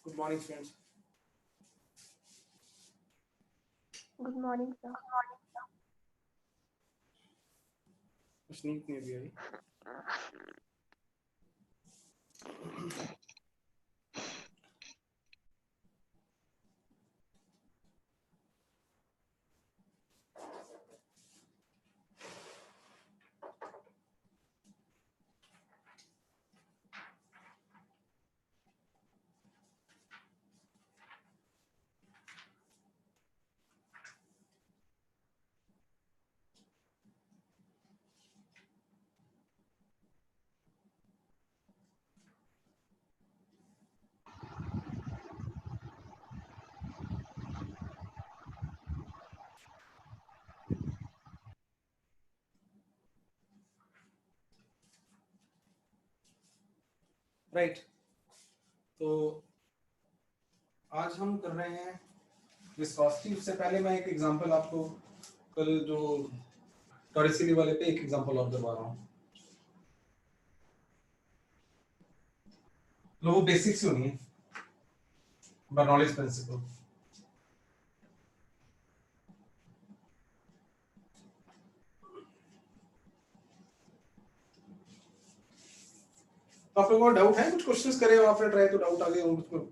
Good morning, friends. Good morning, sir. कुछ नींद नहीं अभी आई. राइट. तो आज हम कर रहे हैं विस्कोसिटी. उससे पहले मैं एक एग्जांपल आपको कल जो टॉरिसिटी वाले पे एक एग्जांपल और करवा रहा हूँ. तो वो बेसिक्स ही होनी है, बर्नौलीज प्रिंसिपल. तो आप लोगों को डाउट है? कुछ क्वेश्चंस करे हो आपने ट्राई तो डाउट आ गए हो मुझको?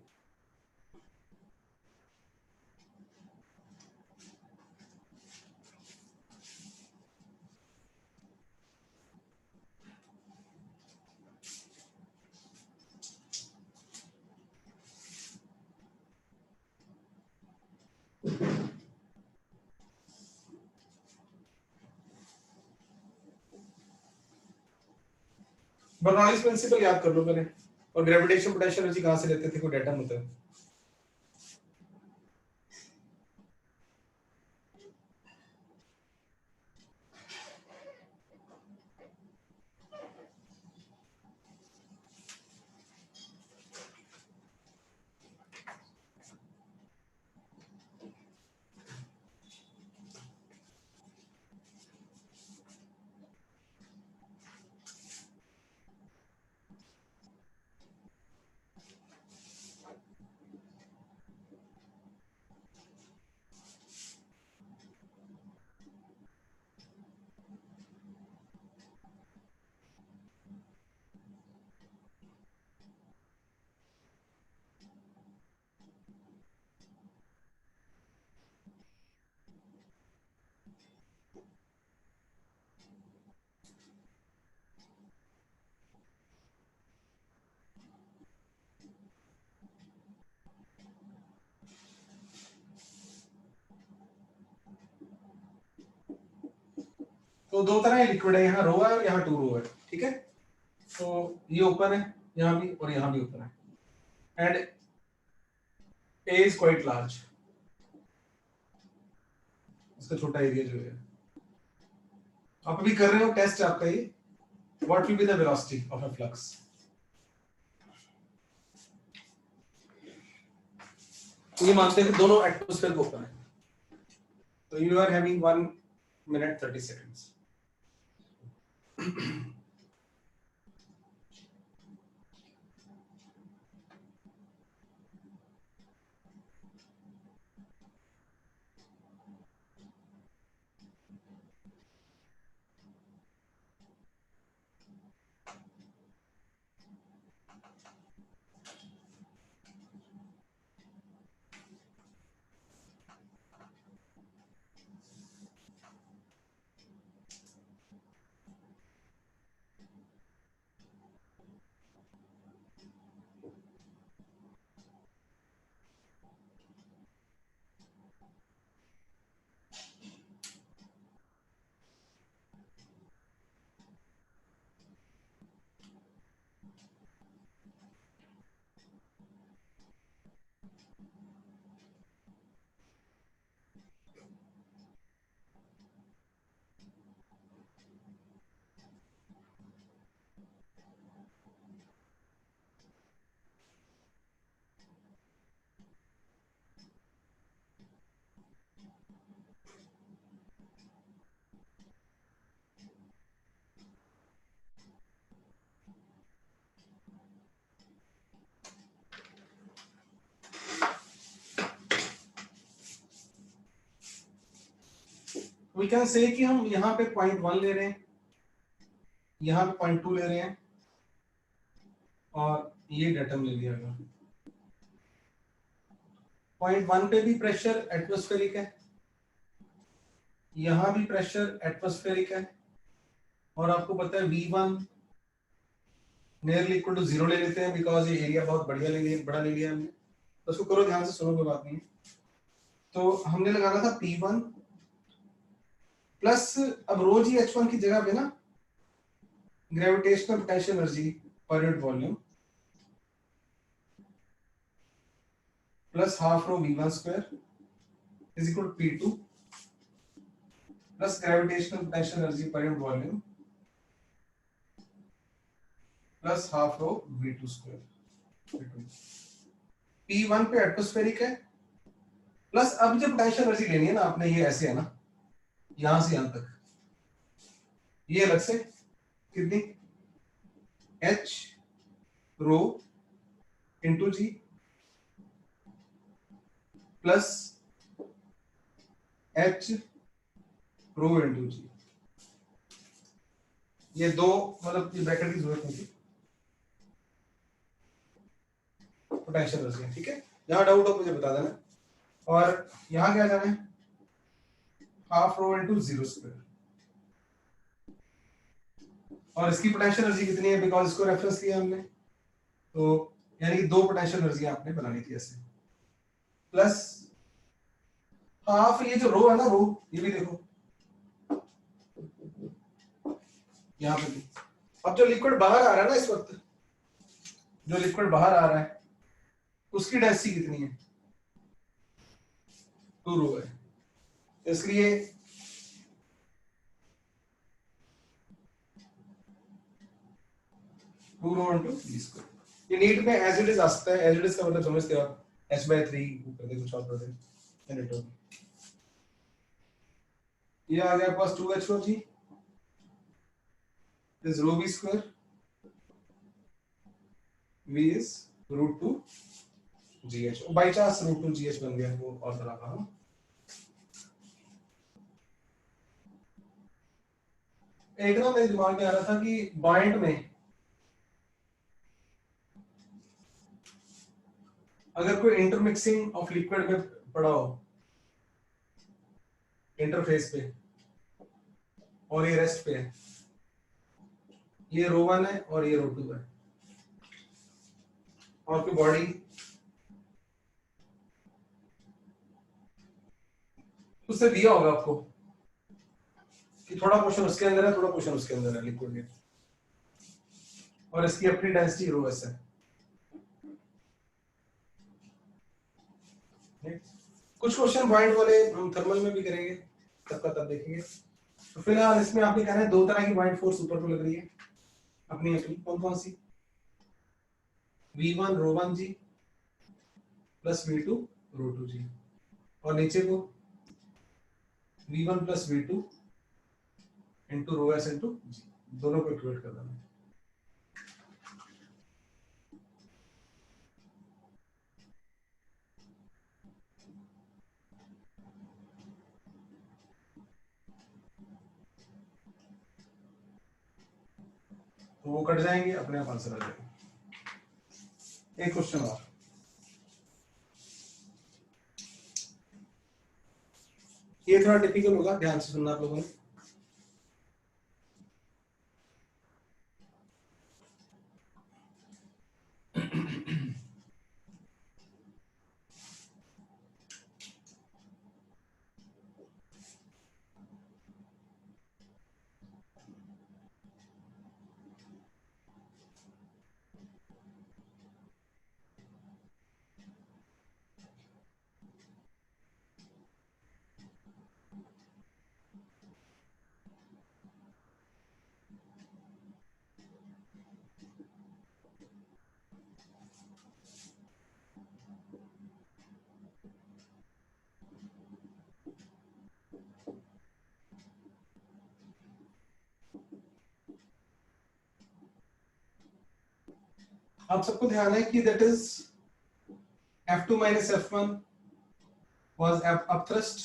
बर्नौलीज प्रिंसिपल याद कर लो पहले. और ग्रेविटेशन पोटेंशियल एनर्जी कहाँ से लेते थे? कोई डेटा होता है? तो दो तरह के लिक्विड है, यहाँ रो है और यहाँ टू रो है. ठीक है. तो ये ओपन है यहाँ भी और यहाँ भी ओपन है. And A is quite large. इसका छोटा एरिया जो है. आप अभी कर रहे हो टेस्ट आपका ये. What will be the velocity of a flux? ये मानते हैं कि दोनों एटमॉस्फेयर को ओपन है. तो you are having 1 minute 30 seconds. We can say कि हम यहाँ पे 0.1 ले रहे हैं, यहाँ पे 0.2 ले रहे हैं और ये डेटम ले लिया गया। 0.1 पे भी प्रेशर एटमॉस्फेरिक है, यहाँ भी प्रेशर एटमॉस्फेरिक है, और आपको पता है V1 नियरली इक्वल टू 0 ले लेते हैं बिकॉज ये एरिया बहुत बढ़िया ले लिया, बड़ा ले लिया हमने। तो उसको करो ध्यान से, सुनो, कोई बात नहीं। तो हमने लगाना था P1 प्लस, अब रो जी H1 की जगह पे ना gravitational potential energy per unit volume plus half rho V1 square is equal to P2 plus gravitational potential energy per unit volume plus half rho V2 square. P1 पे atmospheric है, plus अब जो potential energy लेनी है ना आपने, ये ऐसे है ना, यहां से यहां तक, ये अलग से कितनी, H रो इंटू जी प्लस H रो इंटू जी। ये दो मतलब ब्रैकेट की जरूरत नहीं थी, पोटेंशियल एनर्जी, ठीक है। जहां डाउट हो मुझे बता देना। और यहां क्या जाना है, हाफ रो इंटू 0 स्क्वायर, और इसकी पोटेंशियल एनर्जी कितनी है बिकॉज इसको रेफरेंस लिया हमने, तो यानी कि दो पोटेंशियल एनर्जी आपने बनानी थी ऐसे, प्लस हाफ ये जो रो है ना, रो ये भी देखो यहाँ पे भी। अब जो लिक्विड बाहर आ रहा है ना इस वक्त, जो लिक्विड बाहर आ रहा है उसकी डेंसिटी कितनी है, 2 रो है, इसलिए two rho into B square. ये नीट में एज इट इज आ सकता है, एज इट इज का मतलब समझते हो आप, h/3 ऊपर दे कुछ और कर दे, ये आ गया पास 2h rho G is rho v square, v is root 2 gh, by chance root 2 gh बन गया, वो और तरह का। एक ना मेरे दिमाग में आ रहा था कि बॉइंट में अगर कोई इंटरमिक्सिंग ऑफ लिक्विड में पड़ा हो इंटरफेस पे, और ये रेस्ट पे है, ये रो 1 है और ये रो 2 है, और कोई बॉडी उससे दिया होगा आपको कि थोड़ा पोर्शन उसके अंदर है, थोड़ा पोर्शन उसके अंदर है लिक्विड में, और इसकी अपनी डेंसिटी रो एस है। कुछ क्वेश्चन पॉइंट वाले हम थर्मल में भी करेंगे, तब का तब देखेंगे। तो फिलहाल इसमें आपने कहना है दो तरह की पॉइंट फोर्स ऊपर को लग रही है अपनी अपनी, कौन कौन सी, V1 रो 1 जी प्लस V2 रो 2 जी, और नीचे को V1 plus V2 into rho s into g, दोनों को इक्वेट कर देना। तो वो कट जाएंगे, अपने आप आंसर आ जाएगा। एक क्वेश्चन और, ये थोड़ा टिपिकल होगा, ध्यान से सुनना आप लोगों ने। आप सबको ध्यान है कि that is F2 minus F1 was upthrust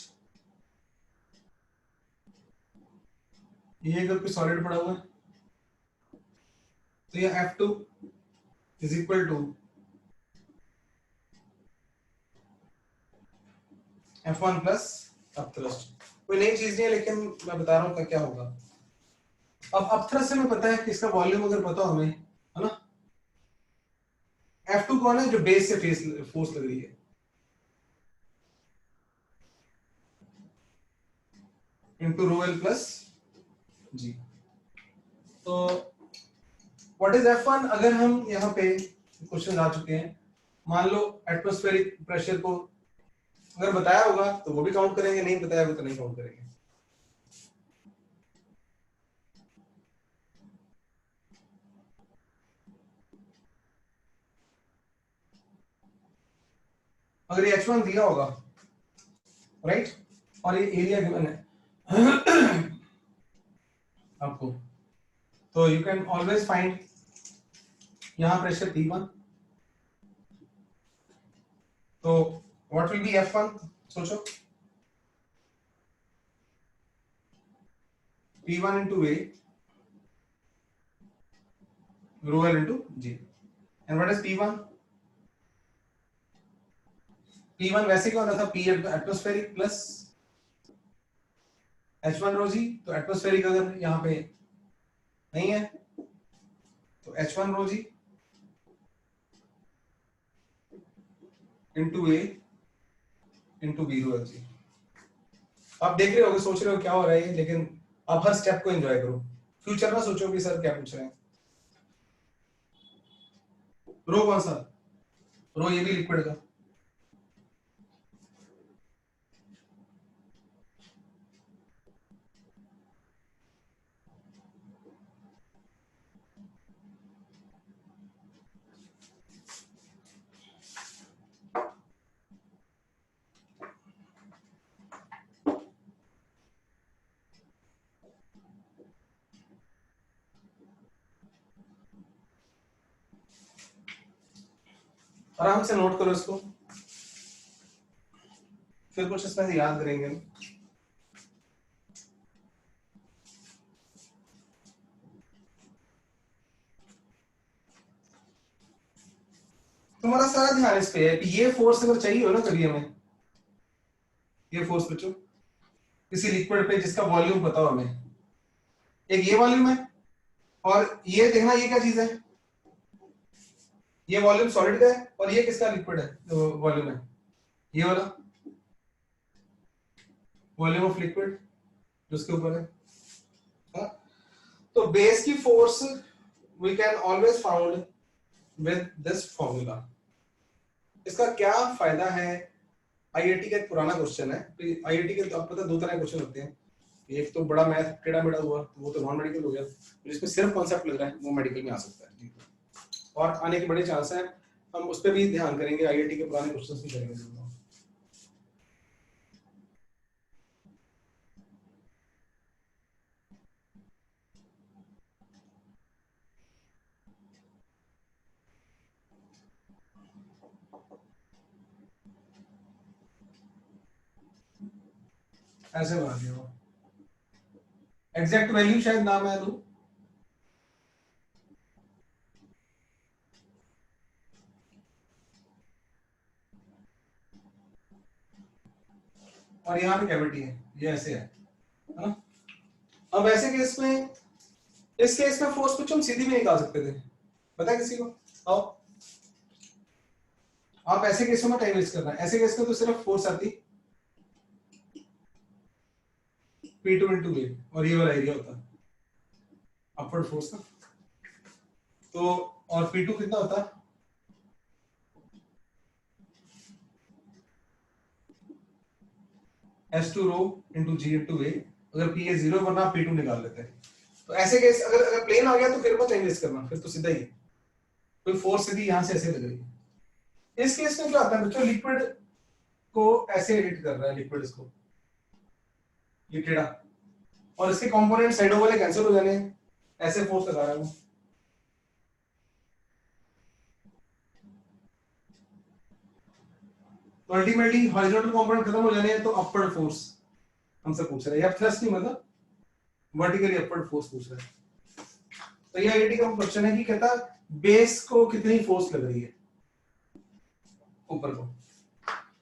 ये अगर कोई सॉलिड पड़ा हुआ है तो ये F2 is equal to F1 plus upthrust. कोई नई चीज नहीं है, लेकिन मैं बता रहा हूँ क्या होगा। अब अपथ्रस्ट से हमें पता है कि इसका वॉल्यूम अगर पता हो हमें, है ना। F2 कौन है, जो बेस से फोर्स लग रही है, इनटू रो एल प्लस जी। तो व्हाट इज F1? अगर हम यहाँ पे क्वेश्चन आ चुके हैं, मान लो एटमॉस्फेरिक प्रेशर को अगर बताया होगा तो वो भी काउंट करेंगे, नहीं बताया होगा तो नहीं काउंट करेंगे। अगर ये H1 दिया होगा, राइट, और ये एरिया गिवन है आपको, तो यू कैन ऑलवेज फाइंड यहां प्रेशर P1, तो व्हाट विल बी F1? सोचो, P1 into A rho L into G, and what is P1? P1 वैसे क्या होता था, P एटमॉस्फेरिक प्लस H1 रो G, तो एटमॉस्फेरिक अगर यहाँ पे नहीं है तो H1 row G into A into B row G। आप देख रहे होगे, सोच रहे हो क्या हो रहा है, लेकिन आप हर स्टेप को एंजॉय करो, फ्यूचर में सोचो कि सर क्या पूछ रहे हैं। रो कौन सा, रो ये भी लिक्विड का, आराम से नोट करो इसको, फिर कुछ इसमें से याद करेंगे। तुम्हारा सारा ध्यान इस पे है कि ये फोर्स अगर चाहिए हो ना कभी हमें, ये फोर्स बच्चों किसी लिक्विड पे जिसका वॉल्यूम पता हो हमें, एक ये वॉल्यूम है, और ये देखना ये क्या चीज है, ये वॉल्यूम सॉलिड का है, और ये किसका लिक्विड है वॉल्यूम है, ये वाला वॉल्यूम ऑफ लिक्विड जो उसके ऊपर है, हाँ? तो बेस की force we can always found with this formula. इसका क्या फायदा है, आईआईटी का एक पुराना क्वेश्चन है, आईआईटी के तो अब पता दो तरह के क्वेश्चन होते हैं, एक तो बड़ा मैथ टेढ़ा मेढ़ा हुआ, वो तो नॉन मेडिकल हो गया, जिसमें सिर्फ कॉन्सेप्ट लग रहा है वो मेडिकल में आ सकता है, और आने के बड़े चांस हैं, हम उस पर भी ध्यान करेंगे, आईआईटी के पुराने क्वेश्चंस भी करेंगे। ऐसे बना दिया वो, एग्जैक्ट वैल्यू शायद नाम है दो, और यहाँ पे कैविटी है, ये ऐसे है ना। अब ऐसे केस में, इस केस में फोर्स कुछ हम सीधी भी निकाल सकते थे, पता है किसी को? आओ, आप ऐसे केस में टाइम वेस्ट करना है, ऐसे केस में तो सिर्फ फोर्स आती P2 into A, और ये वाला एरिया होता अपवर्ड फोर्स ना, तो और P2 कितना होता, S2 row into G into A, अगर P है 0 वरना P2 निकाल लेते हैं। तो ऐसे केस अगर प्लेन आ गया तो फिर मत टाइम वेस्ट करना, फिर तो सीधा ही कोई फोर्स सीधी यहां से ऐसे लग रही है। इस केस में क्या होता है बच्चों, लिक्विड को ऐसे एडिट कर रहा है, लिक्विड इसको ये टेढ़ा, और इसके कंपोनेंट साइडों वाले कैंसिल हो जाने हैं, ऐसे फोर्स लगा रहा है। तो अल्टीमेटली हॉरिजॉन्टल कंपोनेंट खत्म हो जाने हैं, तो अपवर्ड फोर्स हमसे पूछ रहे हैं, या थ्रस्ट नहीं, मतलब वर्टिकली अपवर्ड फोर्स पूछ रहा है। तो ये आईआईटी का क्वेश्चन है कि कहता बेस को कितनी फोर्स लग रही है ऊपर को।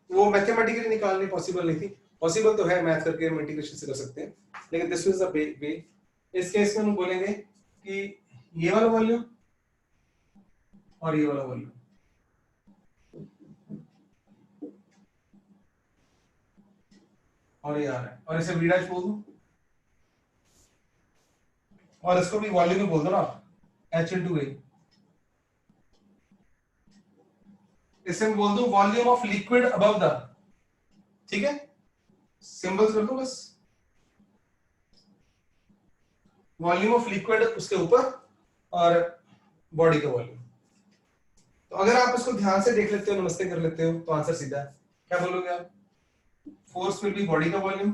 वो मैथमेटिकली निकालनी पॉसिबल नहीं थी, पॉसिबल तो है, मैथ करके हम इंटीग्रेशन से कर सकते हैं, लेकिन दिस इज द वे। इस केस में हम बोलेंगे कि ये वाला वॉल्यूम और ये वाला वॉल्यूम, और ये आ रहा है, और इसे v डैश बोल दो, और इसको भी वॉल्यूम में बोल दो ना आप, h इंटू ए। इसे मैं बोल दूं volume of liquid above the, ठीक है, सिंबल्स कर दो बस, वॉल्यूम ऑफ लिक्विड उसके ऊपर और बॉडी का वॉल्यूम। तो अगर आप इसको ध्यान से देख लेते हो, नमस्ते कर लेते हो, तो आंसर सीधा है। क्या बोलोगे आप? फोर्स विल बी बॉडी का वॉल्यूम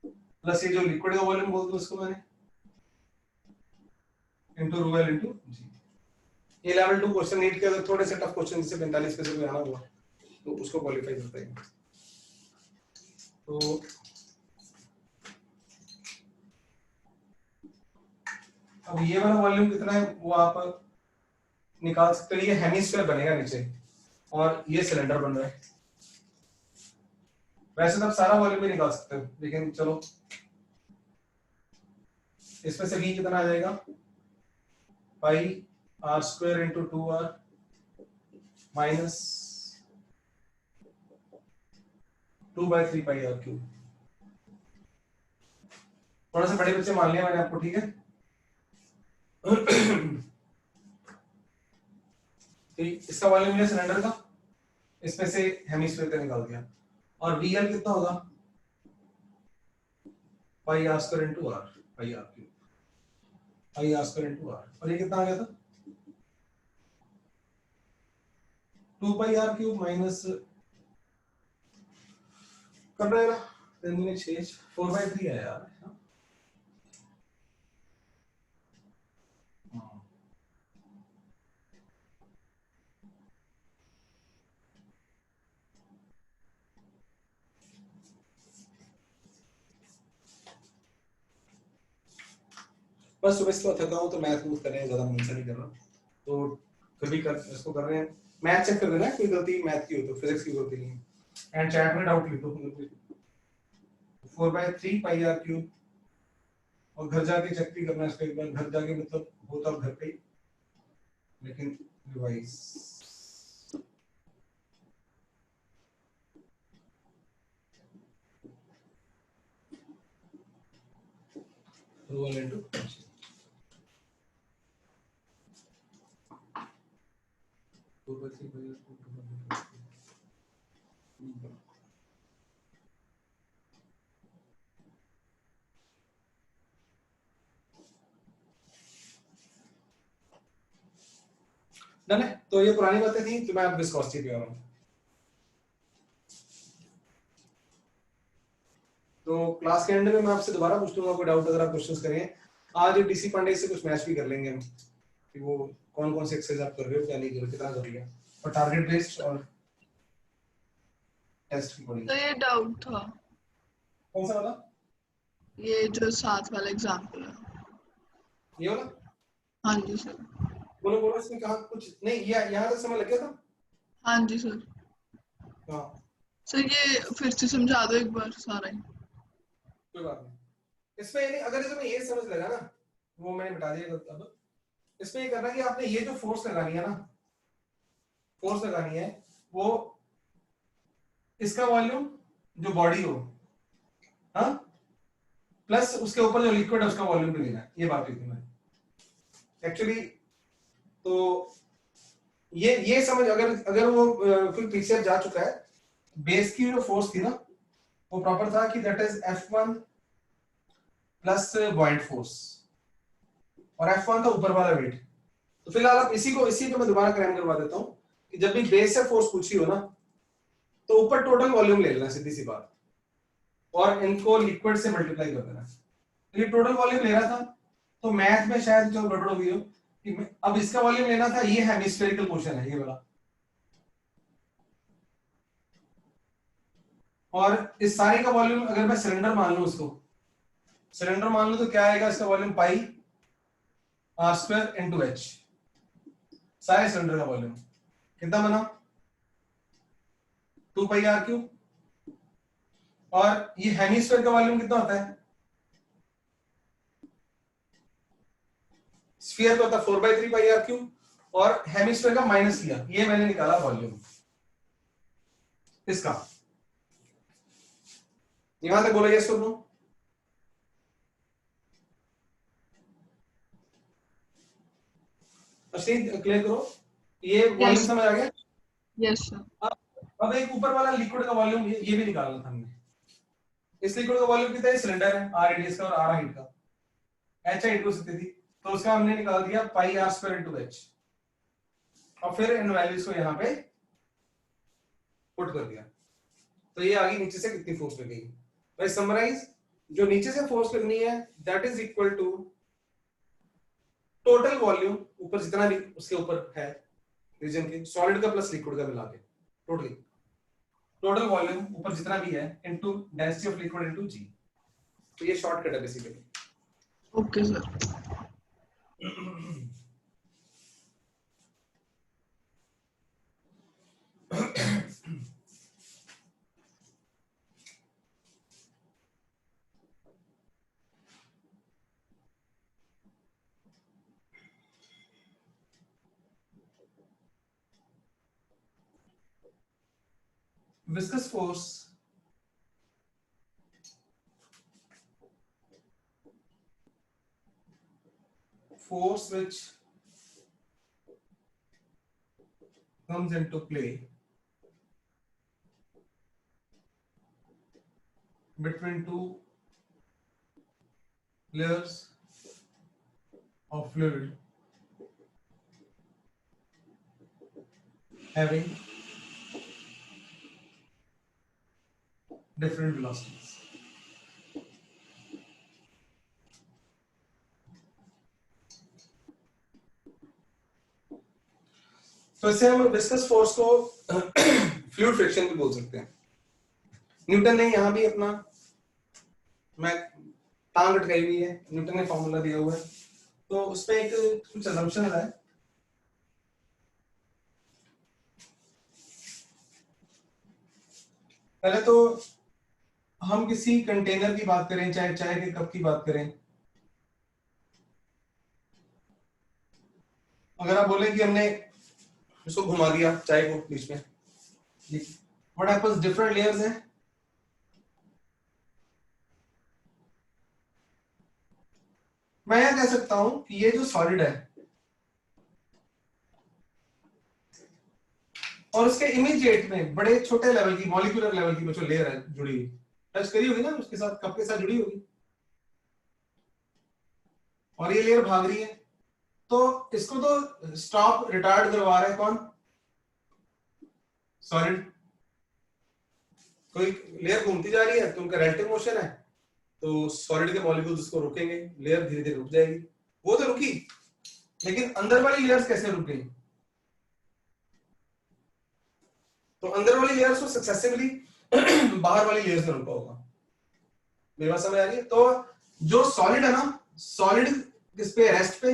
प्लस ये जो लिक्विड का वॉल्यूम बोल दो उसको मैंने, इनटू ρl इनटू g। ये लेवल 2 क्वेश्चन नीट के अगर थोड़े से टफ क्वेश्चन जैसे 45 पे से भी आना हुआ तो उसको क्वालीफाई करता है। तो अब ये वाला वॉल्यूम कितना है वो आप निकाल सकते हो। ये हेमिस्फीयर बनेगा नीचे और ये सिलेंडर बन रहा है। वैसे तो आप सारा वॉल्यूम भी निकाल सकते हो, लेकिन चलो इसमें से v कितना आ जाएगा, पाई r square into 2r minus 2/3 पाई r क्यूब। थोड़ा सा बड़े बच्चे मान लिया मैंने आपको, ठीक है। तो इसका वॉल्यूम है सिलेंडर का, इसमें से हेमिस्फीयर का निकाल दिया, और VL कितना होगा, पाई r स्क्वायर इंटू r, पाई r क्यूब, पाई r स्क्वायर इंटू r, और ये कितना आ गया था 2 पाई r क्यूब माइनस कर रहे हैं ना 6 4/3 है यार। बस सुबह से थका हूं तो मैथ मूथ कर रहे हैं, ज्यादा मन से नहीं कर रहा, तो फिर भी कर इसको कर रहे हैं। मैथ चेक कर देना, कोई गलती मैथ की हो तो, फिजिक्स की गलती नहीं है। एंड चैट में डाउट लिखो 4/3 पाई r क्यूब, और घर जाके चेक भी करना इसको एक बार, घर जाके मतलब हो तो घर पे ही, लेकिन रिवाइज रोल इनटू डन है। तो ये पुरानी बातें थी, तो मैं अब विस्कोसिटी पे आ रहा हूं। तो क्लास के एंड में मैं आपसे दोबारा पूछ लूंगा कोई डाउट अगर आप क्वेश्चंस करें। आज डीसी पांडे से कुछ मैच भी कर लेंगे हम कि वो कौन कौन से एक्सरसाइज आप कर रहे हो, क्या नहीं कर रहे, कितना कर लिया, और टारगेट बेस्ड और टेस्ट की पड़ी। तो ये डाउट था, कौन सा वाला? ये जो 7 वाला एग्जांपल है। ये वाला? हाँ जी सर। बोलो बोलो, इसमें कहा कुछ नहीं, ये यहाँ तक समय लग गया था। हाँ जी सर। हाँ सर ये फिर से समझा दो एक बार सारा ही। कोई बात नहीं। इसमें नहीं, अगर तुम्हें ये समझ लगा ना, वो मैंने बता दिया अब। इसमें ये करना कि आपने ये जो फोर्स लगानी है ना, फोर्स लगानी है वो इसका वॉल्यूम जो बॉडी हो, हाँ, प्लस उसके ऊपर जो लिक्विड है उसका वॉल्यूम भी लेना है। ये बात हुई थी मैंने एक्चुअली। तो ये समझ, अगर वो कोई पीछे जा चुका है, बेस की जो फोर्स थी ना वो प्रॉपर था कि that is F1 plus बॉइंट force, और F1 था ऊपर वाला वेट। तो फिलहाल आप इसी को मैं दोबारा क्रैम करवा देता हूं कि जब भी बेस से फोर्स पूछी हो ना, तो ऊपर टोटल वॉल्यूम ले लेना, सीधी सी बात, और इनको लिक्विड से मल्टीप्लाई कर देना। तो ये टोटल वॉल्यूम ले रहा था, तो मैथ में शायद जो गड़बड़ हो गई हो कि अब इसका वॉल्यूम लेना था, ये हेमिस्फेरिकल पोर्शन है ये वाला, और इस सारे का वॉल्यूम अगर मैं सिलेंडर मान लूं उसको, सिलेंडर मान लो तो क्या आएगा इसका volume pi R square into H, सारे सिलेंडर का वॉल्यूम कितना बना 2 पाई आर क्यूब, और ये हेमिस्फीयर का वॉल्यूम कितना होता है, स्फीयर का होता है 4/3 पाई आर क्यूब, और हेमिस्फीयर का माइनस किया, ये मैंने निकाला वॉल्यूम इसका। यहां तक बोलो यस और नो? अश्लील क्लियर करो, ये वॉल्यूम समझ आ गया? Yes sir. अब एक ऊपर वाला लिक्विड का वॉल्यूम ये भी निकालना था हमने। इस लिक्विड का वॉल्यूम कितना है, सिलेंडर है आर रेडियस का और आर हाइट का, एच हाइट को सकती थी, तो उसका हमने निकाल दिया पाई आर स्क्वायर इनटू एच, और फिर इन वैल्यूज को यहां पे पुट कर दिया, तो ये आगे नीचे से कितनी फोर्स लगेगी। भाई समराइज, जो नीचे से फोर्स लगनी है that is equal to total volume ऊपर जितना भी उसके ऊपर है रीजन के, सॉलिड का प्लस लिक्विड का मिला के टोटल वॉल्यूम ऊपर जितना भी है into density of liquid into g. तो ये शॉर्टकट है basically. Okay sir. Viscous force which comes into play between two layers of fluid having different velocities. तो इसे हम विस्कस फोर्स को फ्लूइड फ्रिक्शन भी बोल सकते हैं। न्यूटन ने यहां भी अपना मैं टांग अटकाई हुई है, न्यूटन ने फॉर्मूला दिया हुआ है, तो उसमें एक कुछ असम्पशन है। पहले तो हम किसी कंटेनर की बात करें, चाहे चाय के कप की बात करें, अगर आप बोले कि हमने इसको घुमा दिया चाय को बीच में, व्हाट हैपेंस, डिफरेंट लेयर्स हैं, मैं यह कह सकता हूं कि ये जो सॉलिड है और उसके इमीडिएट में बड़े छोटे लेवल की मॉलिक्यूलर लेवल की जो लेयर है जुड़ी हुई, टच करी होगी ना उसके साथ, कप के साथ जुड़ी होगी, और ये लेयर भाग रही है, तो इसको तो स्टॉप रिटार्ड करवा रहा है कौन, सॉलिड। कोई लेयर घूमती जा रही है तो उनका रेलेटिव मोशन है, तो सॉलिड के मॉलिक्यूल्स उसको रोकेंगे, लेयर धीरे धीरे रुक जाएगी। वो तो रुकी, लेकिन अंदर वाली लेयर्स कैसे रुक गई, तो अंदर वाली लेयर्स को सक्सेसिवली बाहर वाली लेयर्स में रुका होगा। मेरी बात समझ आ रही है? तो जो सॉलिड है ना, सॉलिड किस पे, रेस्ट पे,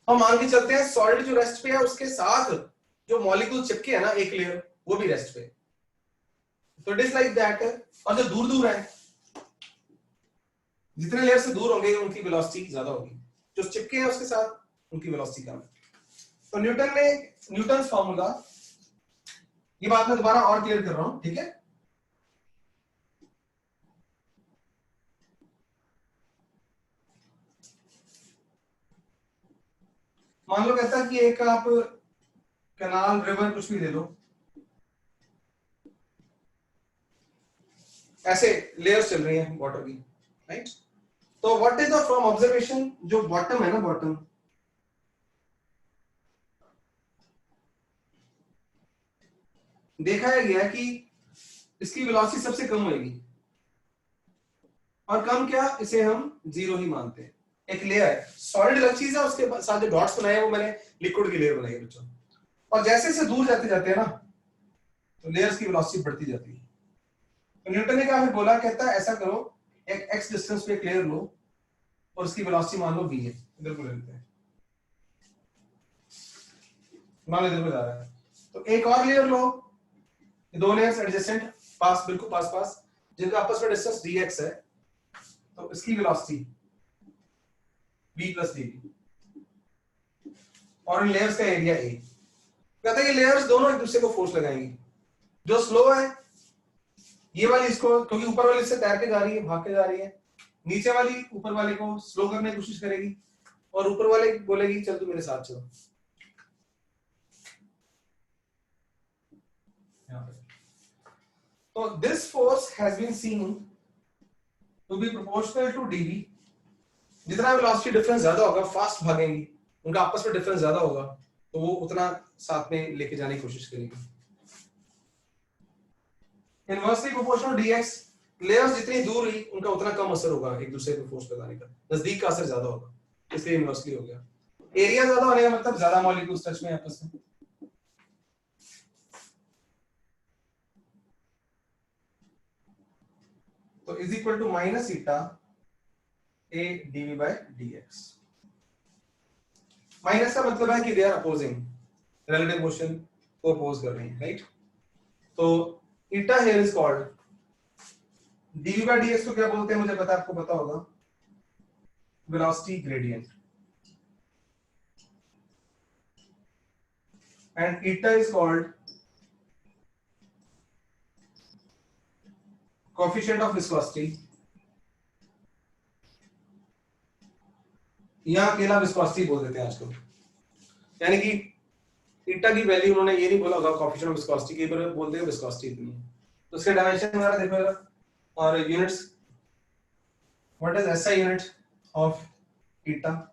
हम मान के चलते हैं सॉलिड जो रेस्ट पे है उसके साथ जो मॉलिक्यूल चिपके है ना एक लेयर, वो भी रेस्ट पे, तो इट इज लाइक दैट। और जो दूर दूर है, जितने लेयर से दूर होंगे उनकी वेलोसिटी ज्यादा होगी, जो चिपके हैं उसके साथ उनकी वेलोसिटी कम है। तो न्यूटन ने न्यूटन फॉर्मूला, ये बात मैं दोबारा और क्लियर कर रहा हूं, ठीक है? मान लो कहता है कि एक आप कैनाल, रिवर, कुछ भी ले लो, ऐसे लेयर्स चल रही हैं वाटर की, राइट? तो what is the from observation, जो बॉटम है ना, बॉटम, देखा गया कि इसकी वेलोसिटी सबसे कम होगी, और कम क्या, इसे हम जीरो ही मानते हैं। एक लेयर है, सॉलिड अलग चीज है, उसके साथ जो डॉट्स बनाए वो मैंने लिक्विड की लेयर बनाई है बच्चों, और जैसे से दूर जाते जाते हैं ना, तो लेयर्स की वेलोसिटी बढ़ती जाती है। तो न्यूटन ने क्या फिर बोला, कहता है ऐसा करो, एक x डिस्टेंस पे एक लेयर लो और उसकी वेलोसिटी मान लो v है, इधर को ले लेते हैं, मान लो इधर को जा रहा है, तो एक और लेयर लो, ये दो लेयर्स एडजेसेंट पास, बिल्कुल पास पास, जिनका आपस में डिस्टेंस dx है, तो इसकी वेलोसिटी v प्लस dv और इन लेयर्स का एरिया a। कहते हैं ये लेयर्स दोनों एक दूसरे को फोर्स लगाएंगी, जो स्लो है ये वाली इसको, क्योंकि ऊपर वाली इससे तैर के जा रही है, भाग के जा रही है, नीचे वाली ऊपर वाले को स्लो करने की कोशिश करेगी और ऊपर वाले बोलेगी चल तू मेरे साथ चलो। तो this force has been seen to be proportional to dv। जितना वेलोसिटी डिफरेंस ज्यादा होगा, फास्ट भागेंगी, उनका आपस में डिफरेंस ज्यादा होगा, तो वो उतना साथ में लेके जाने की कोशिश करेगी। इनवर्सली प्रोपोर्शनल dx, लेयर्स जितनी दूर हुई उनका उतना कम असर होगा एक दूसरे पे फोर्स लगाने का, नजदीक का असर ज्यादा होगा, इसलिए इनवर्सली हो गया। एरिया ज्यादा होने का मतलब ज्यादा मॉलिक्यूल्स टच में आपस में। तो is equal to minus eta a dv by dx। माइनस का मतलब है कि they are opposing, relative motion को अपोज कर रही हैं, राइट। तो eta here is called dv by dx को क्या बोलते हैं मुझे पता है, आपको पता होगा, velocity gradient, and eta is called coefficient of viscosity, या अकेला विस्कोसिटी बोल देते हैं आजकल, यानी कि ईटा की वैल्यू उन्होंने ये नहीं बोला होगा कोएफिशिएंट ऑफ विस्कोसिटी की, पर बोलते हैं विस्कोसिटी इतनी है, तो उसके डायमेंशन वगैरह देखो जरा, और units, what is SI unit of ईटा,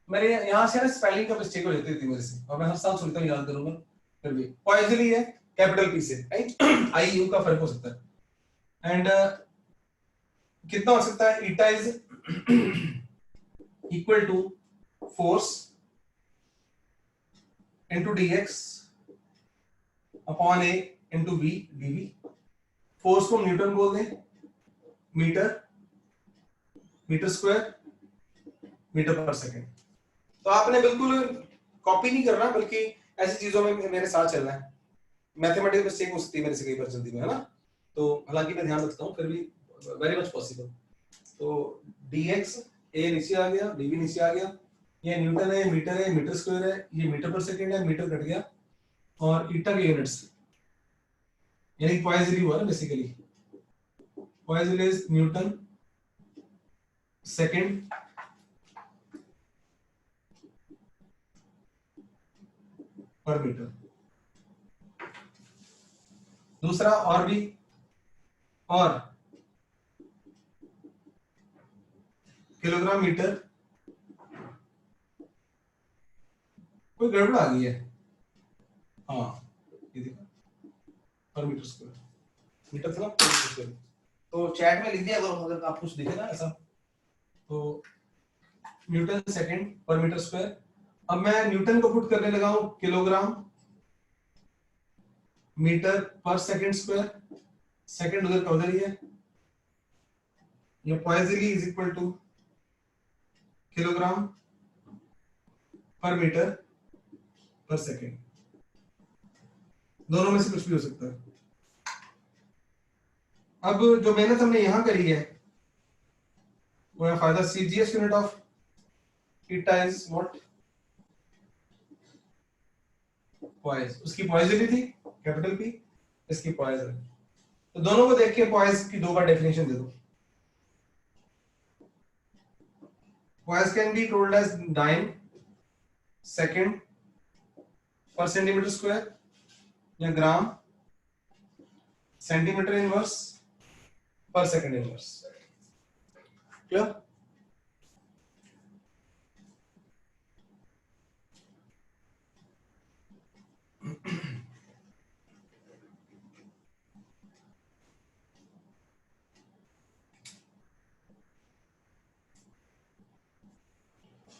मेरे यहाँ से ना स्पेलिंग का मिस्टेक हो जाती थी मेरे से, और मैं हर साल सुनता हूँ, याद करूंगा, फिर भी पॉइजली है कैपिटल पी से, राइट, आई यू का फर्क हो सकता है, एंड कितना हो सकता है, eta is equal to force into dx upon a into v dv। Force को न्यूटन बोल दें, metre, metre square, metre per second. तो आपने बिल्कुल कॉपी नहीं करना, बल्कि ऐसी चीजों में मेरे साथ चलना है। मैथमेटिक्स मिस्टेक हो सकती है मेरे से कई बार जल्दी में, है ना, तो हालांकि मैं ध्यान रखता हूँ, फिर भी वेरी मच पॉसिबल। तो dx a नीचे आ गया, dv नीचे आ गया, ये न्यूटन है, मीटर स्क्वायर है, ये मीटर पर सेकंड है, मीटर कट गया, और ईटा के यूनिट्स यानी पॉइजली हुआ ना बेसिकली, पॉइजली इज न्यूटन सेकंड पर मीटर। दूसरा और भी, और किलोग्राम मीटर, कोई गड़बड़ आ गई है, हाँ ये देखो, पर मीटर स्क्वायर, मीटर था ना, पर मीटर स्क्वायर, तो चैट में लिख दिया करो अगर आप कुछ देखे ना ऐसा, तो न्यूटन सेकंड पर मीटर स्क्वायर। अब मैं न्यूटन को पुट करने लगा हूं kilogram metre per second square, second उधर का उधर ही है, ये पॉइजली is equal two kilogram per metre per second, दोनों में से कुछ भी हो सकता है। अब जो मेहनत हमने यहां करी है वो है फायदा, CGS unit of eta is what, poise, उसकी पॉइजली थी कैपिटल पी, इसकी पॉइज है, तो दोनों को देख के पॉइज की दो बार डेफिनेशन दे दो। Poise can be told as dyne second per centimetre square, या gram centimetre inverse per second inverse. Clear?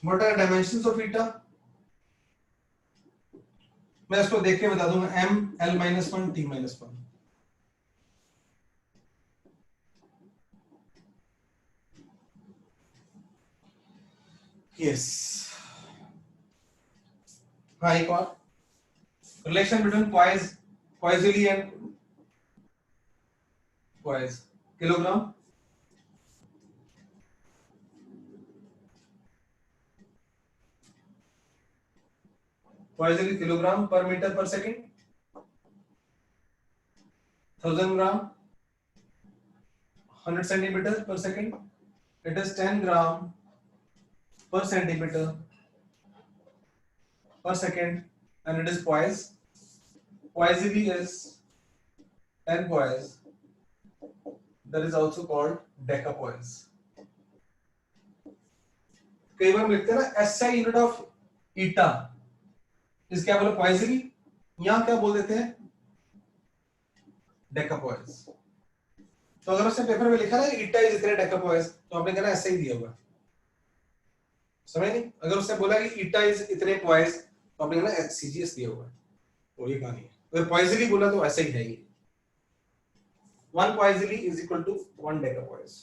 What are dimensions of eta? मैं इसको देख के बता दूंगा, m l-1 t-1। यस, हाँ एक और relation between poiseuille and poise, kilogram poiseuille kilogram per metre per second, 1000 gram 100 centimeter per second, it is 10 gram per centimeter per second, and it is poise. Poisivy is 10 poise, that is also called decapoise. कई बार हम लिखते हैं ना SI unit of ईटा इस क्या बोले poisivy, यहाँ क्या बोल देते हैं decapoise. तो अगर उसने पेपर में लिखा ना ईटा इज इतने डेकापोइस, तो आपने कहना ऐसा ही दिया हुआ, समझ नहीं? अगर उसने बोला कि ईटा इज इतने पॉइस, तो आपने कहना CGS दिया हुआ है, वो ये कहानी है. अगर पॉइजली बोला तो ऐसा ही है ये, 1 पॉइजली इज इक्वल टू 1 डेकापोइस.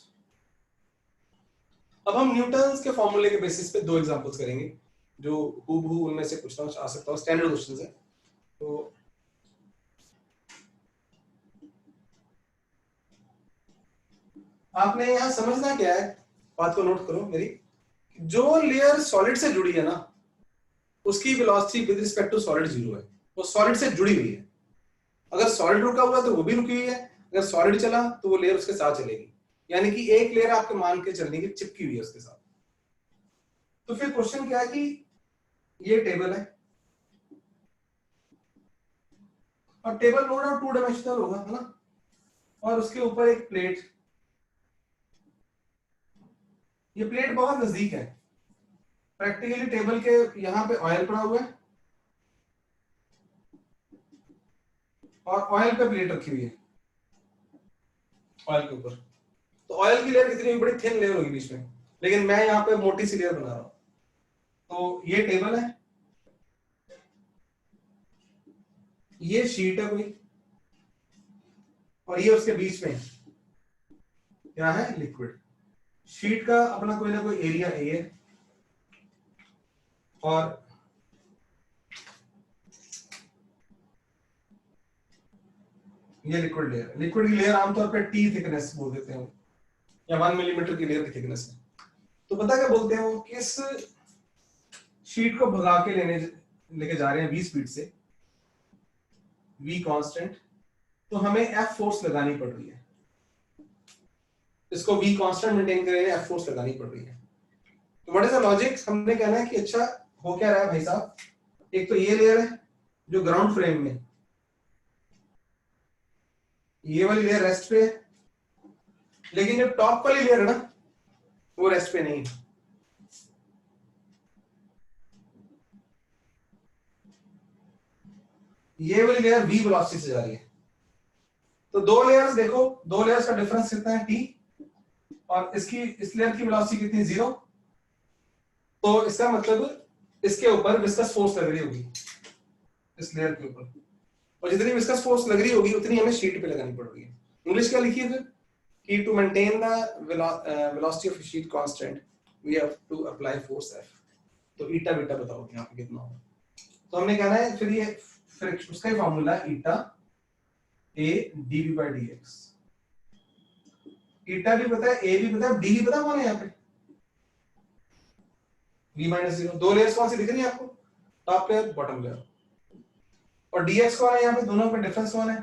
अब हम न्यूटन्स के फॉर्मूले के बेसिस पे दो एग्जांपल्स करेंगे जो हूबहू उनमें से कुछ ना आ सकता हो, स्टैंडर्ड क्वेश्चंस है. तो आपने यहाँ समझना क्या है, बात को नोट करो मेरी. जो लेयर सॉलिड से जुड़ी है ना, उसकी velocity with respect to solid 0 है, वो सॉलिड से जुड़ी हुई है. अगर सॉलिड रुका हुआ है तो वो भी रुकी हुई है, अगर सॉलिड चला तो वो लेयर उसके साथ चलेगी. यानी कि एक लेयर आपके मान के चलने की चिपकी हुई है उसके साथ. तो फिर क्वेश्चन क्या है कि ये टेबल है और टेबल नो डाउट 2 डायमेंशनल होगा, है ना, और उसके ऊपर एक प्लेट. ये प्लेट बहुत नजदीक है, प्रैक्टिकली टेबल के यहाँ पे ऑयल पड़ा हुआ है और ऑयल पे प्लेट रखी हुई है ऑयल के ऊपर. तो ऑयल की लेयर कितनी बड़ी थिन लेयर होगी बीच में, लेकिन मैं यहाँ पे मोटी सी लेयर बना रहा हूं. तो ये टेबल है, ये शीट है कोई, और ये उसके बीच में क्या है, लिक्विड. शीट का अपना कोई ना कोई एरिया है ये, और ये लिक्विड लेयर. लिक्विड की लेयर आमतौर पे टी थिकनेस बोल देते हैं, या 1 मिलीमीटर की लेयर की थिकनेस है. तो पता क्या बोलते हैं, वो किस शीट को भगा के लेके जा रहे हैं 20 स्पीड से, V कांस्टेंट, तो हमें F फोर्स लगानी पड़ रही है. इसको V कांस्टेंट मेंटेन करे F फोर्स लगानी पड़ रही है. तो व्हाट इज द लॉजिक? हमने कहना है कि अच्छा हो क्या रहा है भाई साहब, एक तो ये लेयर है जो ग्राउंड फ्रेम में, ये वाली लेयर रेस्ट पे है, लेकिन जो टॉप वाली लेयर है ना, वो रेस्ट पे नहीं है. ये वाली लेयर V वेलोसिटी से जा रही है. तो दो लेयर्स देखो, दो लेयर्स का डिफरेंस कितना है T, और इसकी इस लेयर की वेलोसिटी कितनी, 0. तो इसका मतलब इसके ऊपर विस्कस फोर्स लग रही होगी इस लेयर के ऊपर, और जितनी विस्कस फोर्स लग रही होगी उतनी हमें शीट पे लगानी पड़ रही है. इंग्लिश क्या लिखी है फिर, कि to maintain the velocity of sheet constant we have to apply force F. तो ईटा बीटा बताओ यहाँ पे कितना होगा. तो हमने कहना है फिर ये फ्रिक्शन, उसका ही फार्मूला है ईटा A dV by dx. ईटा भी पता है, A भी पता है, D भी पता है कौन है यहाँ पे, V minus 0. दो लेयर्स कौन सी दिख रही है आपको, टॉप लेयर बॉटम लेयर, और dx कौन है यहाँ पे, दोनों पे डिफरेंस कौन है,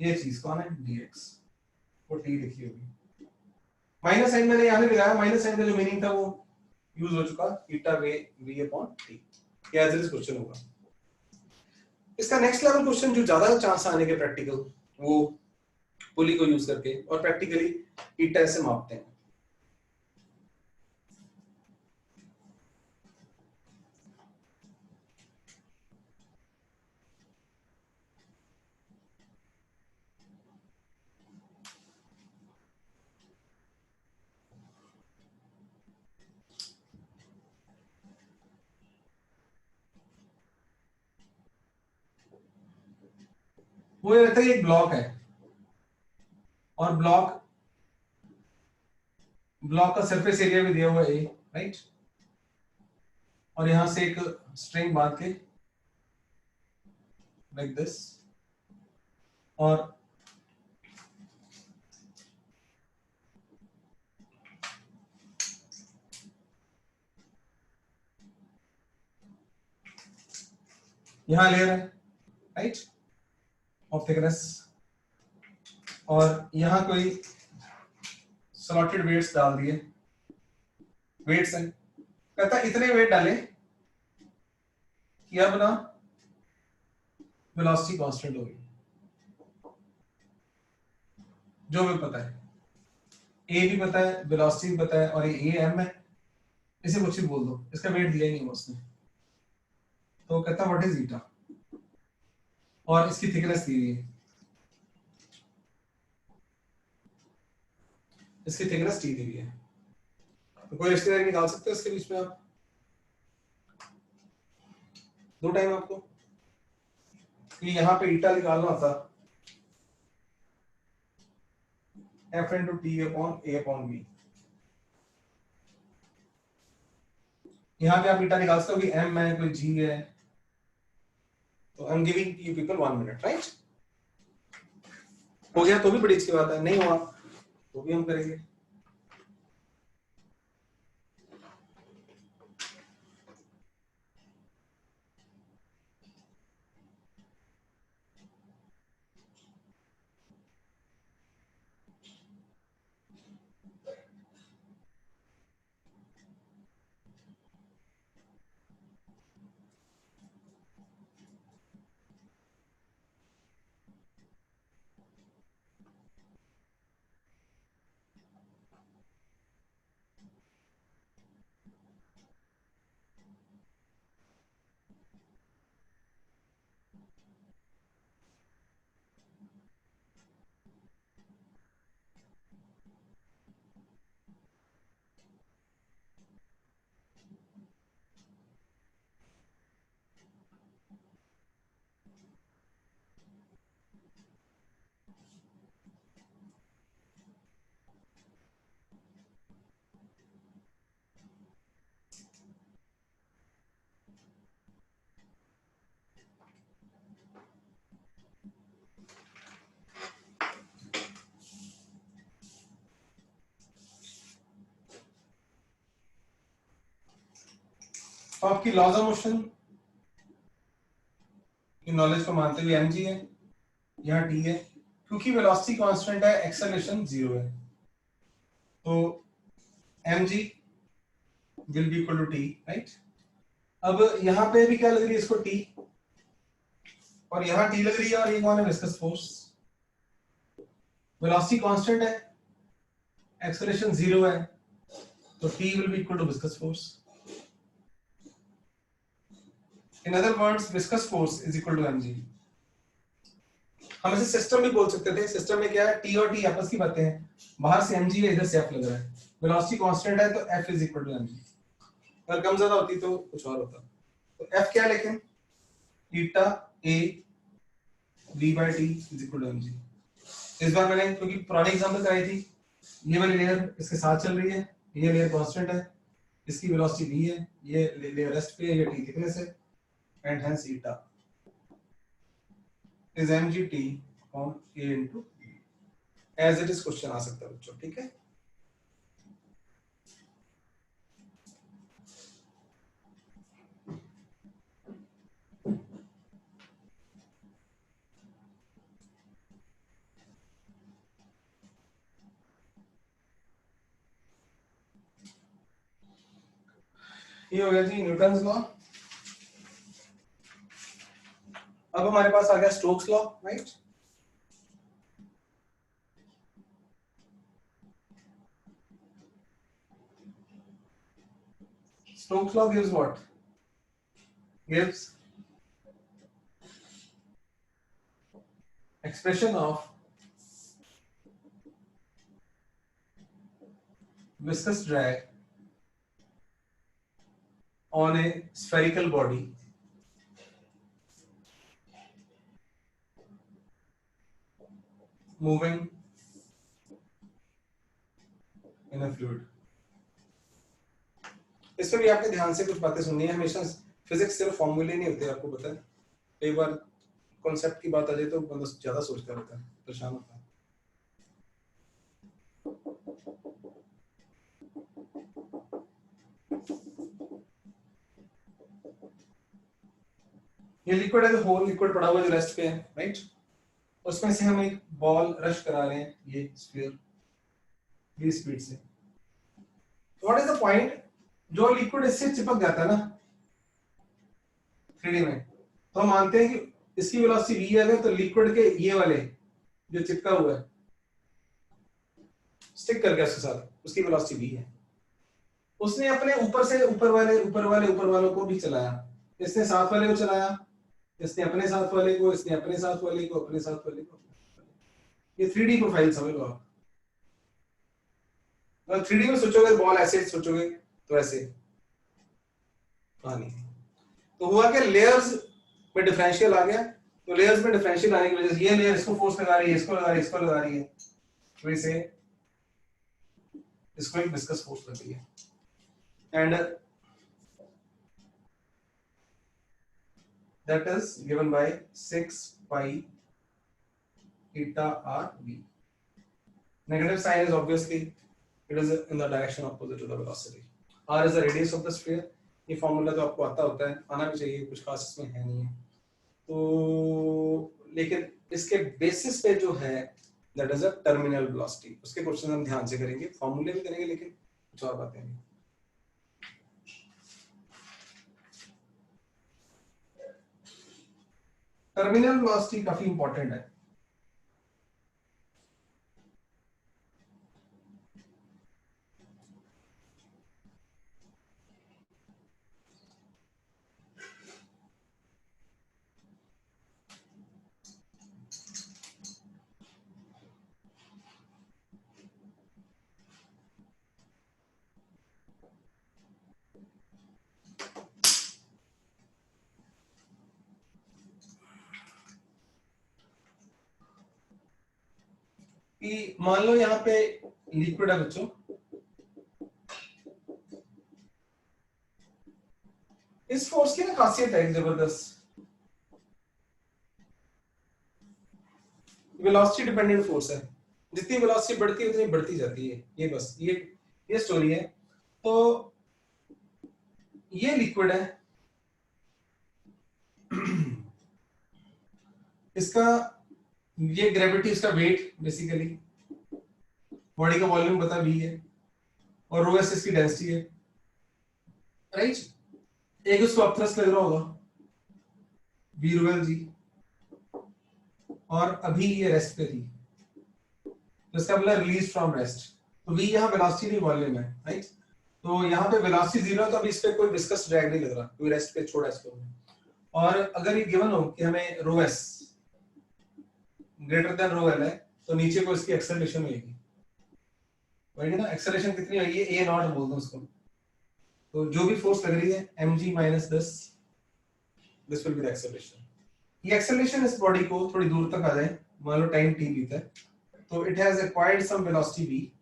ये चीज कौन है, dx, वो T लिखी होगी. माइनस साइन मैंने यहाँ नहीं लगाया, माइनस साइन का जो मीनिंग था वो यूज हो चुका, ईटा V अपॉन T. क्या एज इट इज क्वेश्चन होगा. इसका नेक्स्ट लेवल क्वेश्चन जो ज्यादा चांस आने के प्रैक्टिकल, वो पुली को यूज करके और प्रैक्टिकली ईटा ऐसे मापते हैं. वो ये रहता है एक ब्लॉक है और ब्लॉक का सरफेस एरिया भी दिया हुआ है A, राइट, और यहां से एक स्ट्रिंग बांध के लाइक दिस, और यहां लेयर है, राइट, ऑफ थिकनेस, और यहां कोई स्लॉटेड वेट्स डाल दिए, वेट्स हैं, कहता इतने वेट डाले कि अब ना वेलोसिटी कांस्टेंट होगी, जो भी पता है, ए भी पता है, वेलोसिटी भी पता है, और ये एम है, इसे कुछ भी बोल दो, इसका वेट दिया ही नहीं उसने, तो कहता व्हाट इज ईटा, और इसकी थिकनेस दी हुई है, इसकी थिकनेस टी दी हुई है, तो कोई रिश्तेदारी निकाल सकते हो इसके बीच में आप, दो टाइम आपको कि यहाँ पे ईटा निकालना होता एफ इंटू टी अपॉन ए अपॉन बी, यहाँ पे आप ईटा निकाल सकते हो कि एम है, कोई जी है, तो I am giving you people 1 minute, right, हो गया तो भी बड़ी अच्छी बात है, नहीं हुआ तो भी हम करेंगे। तो आपकी लॉज ऑफ मोशन की नॉलेज को मानते हुए mg है, यहाँ t है, क्योंकि वेलोसिटी कांस्टेंट है, एक्सेलरेशन 0 है, तो mg will be equal to t, right. अब यहाँ पे भी क्या लग रही है इसको t, और यहाँ t लग रही है, और ये कौन है, विस्कस फोर्स, वेलोसिटी कांस्टेंट है, एक्सेलरेशन 0 है, तो t will be equal to viscous force. In other words, viscous force is equal to mg। हम इसे सिस्टम भी बोल सकते थे, सिस्टम में क्या है, t और t आपस की बातें हैं, बाहर से mg है, इधर से f लग रहा है, वेलोसिटी कांस्टेंट है, तो f is equal to mg, अगर कम ज्यादा होती तो कुछ और होता, तो f क्या है, लेकिन eta a v by t is equal to mg। इस बार मैंने क्योंकि पुरानी एग्जांपल कराई थी, ये वाली लेयर इसके साथ चल रही है, ये लेयर कांस्टेंट है, इसकी वेलोसिटी v है, ये लेयर रेस्ट पे है, ये t थिकनेस है, and hence eta is mgt on a into b, as it is question आ सकता है बच्चों, ठीक है। ये हो गया जी न्यूटन्स लॉ। अब हमारे पास आ गया Stokes law, right. Stokes law gives what? Gives expression of viscous drag on a spherical body moving in a fluid। इस पर भी आपने ध्यान से कुछ बातें सुननी है। हमेशा फिजिक्स सिर्फ फॉर्मूले नहीं होते, आपको पता है। कई बार कॉन्सेप्ट की बात आ जाए तो बंदा ज्यादा सोचता रहता है, परेशान होता है। ये लिक्विड है, होल लिक्विड पड़ा हुआ जो रेस्ट पे है, राइट। उसमें से हम एक बॉल रश करा रहे हैं, ये स्फीयर ये स्पीड से। व्हाट इज द पॉइंट, जो लिक्विड इससे चिपक जाता है ना 3D में, तो हम मानते हैं कि इसकी वेलोसिटी v है, तो लिक्विड के ये वाले जो चिपका हुआ है स्टिक कर गया उसके साथ, उसकी वेलोसिटी v है। उसने अपने ऊपर से ऊपर वालों को भी चलाया, इसने साथ वाले को चलाया, इसने अपने साथ वाले को, इसने अपने साथ वाले को, अपने साथ वाले को। ये 3D प्रोफाइल समझ लो आप। अगर 3D में सोचोगे बॉल ऐसे सोचोगे तो ऐसे कहानी। तो हुआ क्या, लेयर्स में डिफरेंशियल आ गया। तो लेयर्स में डिफरेंशियल आने की वजह से ये लेयर इसको फोर्स लगा रही है, इसको लगा रही है, इसको लगा रही है, तो इसे इसको एक विस्कस फोर्स लग रही है। And that is given by 6 pi eta r v। Negative sign is obviously it is in the direction opposite to the velocity। r is the radius of the sphere। ये formula तो आपको आता होता है, आना भी चाहिए, कुछ खास इसमें है नहीं है तो। लेकिन इसके बेसिस पे जो है that is a terminal velocity, उसके क्वेश्चन हम ध्यान से करेंगे, फॉर्मूले भी करेंगे, लेकिन कुछ और बातें भी। टर्मिनल वेलोसिटी काफी इंपॉर्टेंट है। कि मान लो यहाँ पे लिक्विड है बच्चों, इस फोर्स की ना खासियत है जबरदस्त, वेलोसिटी डिपेंडेंट फोर्स है। जितनी वेलोसिटी बढ़ती है उतनी बढ़ती जाती है, ये बस ये स्टोरी है। तो ये लिक्विड है, इसका ये ग्रेविटी, इसका वेट बेसिकली, बॉडी का वॉल्यूम पता v है, और रो एस इसकी डेंसिटी है, राइट। एक उसको अपथ्रस्ट लग रहा होगा v रो एल जी, और अभी ये रेस्ट पे थी, तो इसका मतलब रिलीज फ्रॉम रेस्ट। तो v यहाँ वेलोसिटी नहीं वॉल्यूम है, राइट। तो यहाँ पे वेलोसिटी जीरो है, तो अभी इस पे कोई विस्कस ड्रैग नहीं लग रहा, कोई रेस्ट पे छोड़ा इसको। और अगर ये गिवन हो कि हमें rho s greater than rho l है, तो नीचे को इसकी एक्सेलरेशन होगी, वही ना, एक्सेलरेशन कितनी होगी, ए नॉट बोल दो उसको। तो जो भी फोर्स लग रही है mg minus 10, this will be the acceleration. ये एक्सेलरेशन इस बॉडी को थोड़ी दूर तक आ जाए, मान लो टाइम t बीता है, तो it has acquired some velocity v,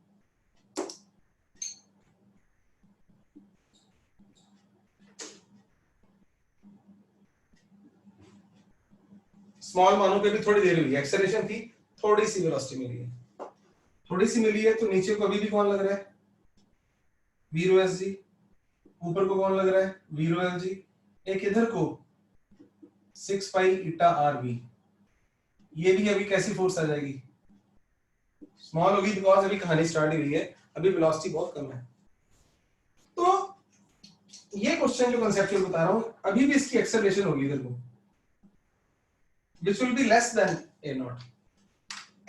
small मानो पे भी थोड़ी देर हुई, एक्सेलरेशन थी, थोड़ी सी वेलोसिटी मिली है, थोड़ी सी मिली है, तो नीचे को अभी भी कौन लग रहा है, v रो एस जी, ऊपर को कौन लग रहा है, v रो एल जी, एक इधर को 6 पाई ईटा आर वी। ये भी अभी कैसी फोर्स आ जाएगी, स्मॉल होगी, बिकॉज अभी कहानी स्टार्ट ही हुई है, अभी वेलोसिटी बहुत कम है। तो ये क्वेश्चन जो कंसेप्चुअल बता रहा हूं, अभी भी इसकी एक्सेलरेशन होगी इधर को, which will be less than a naught।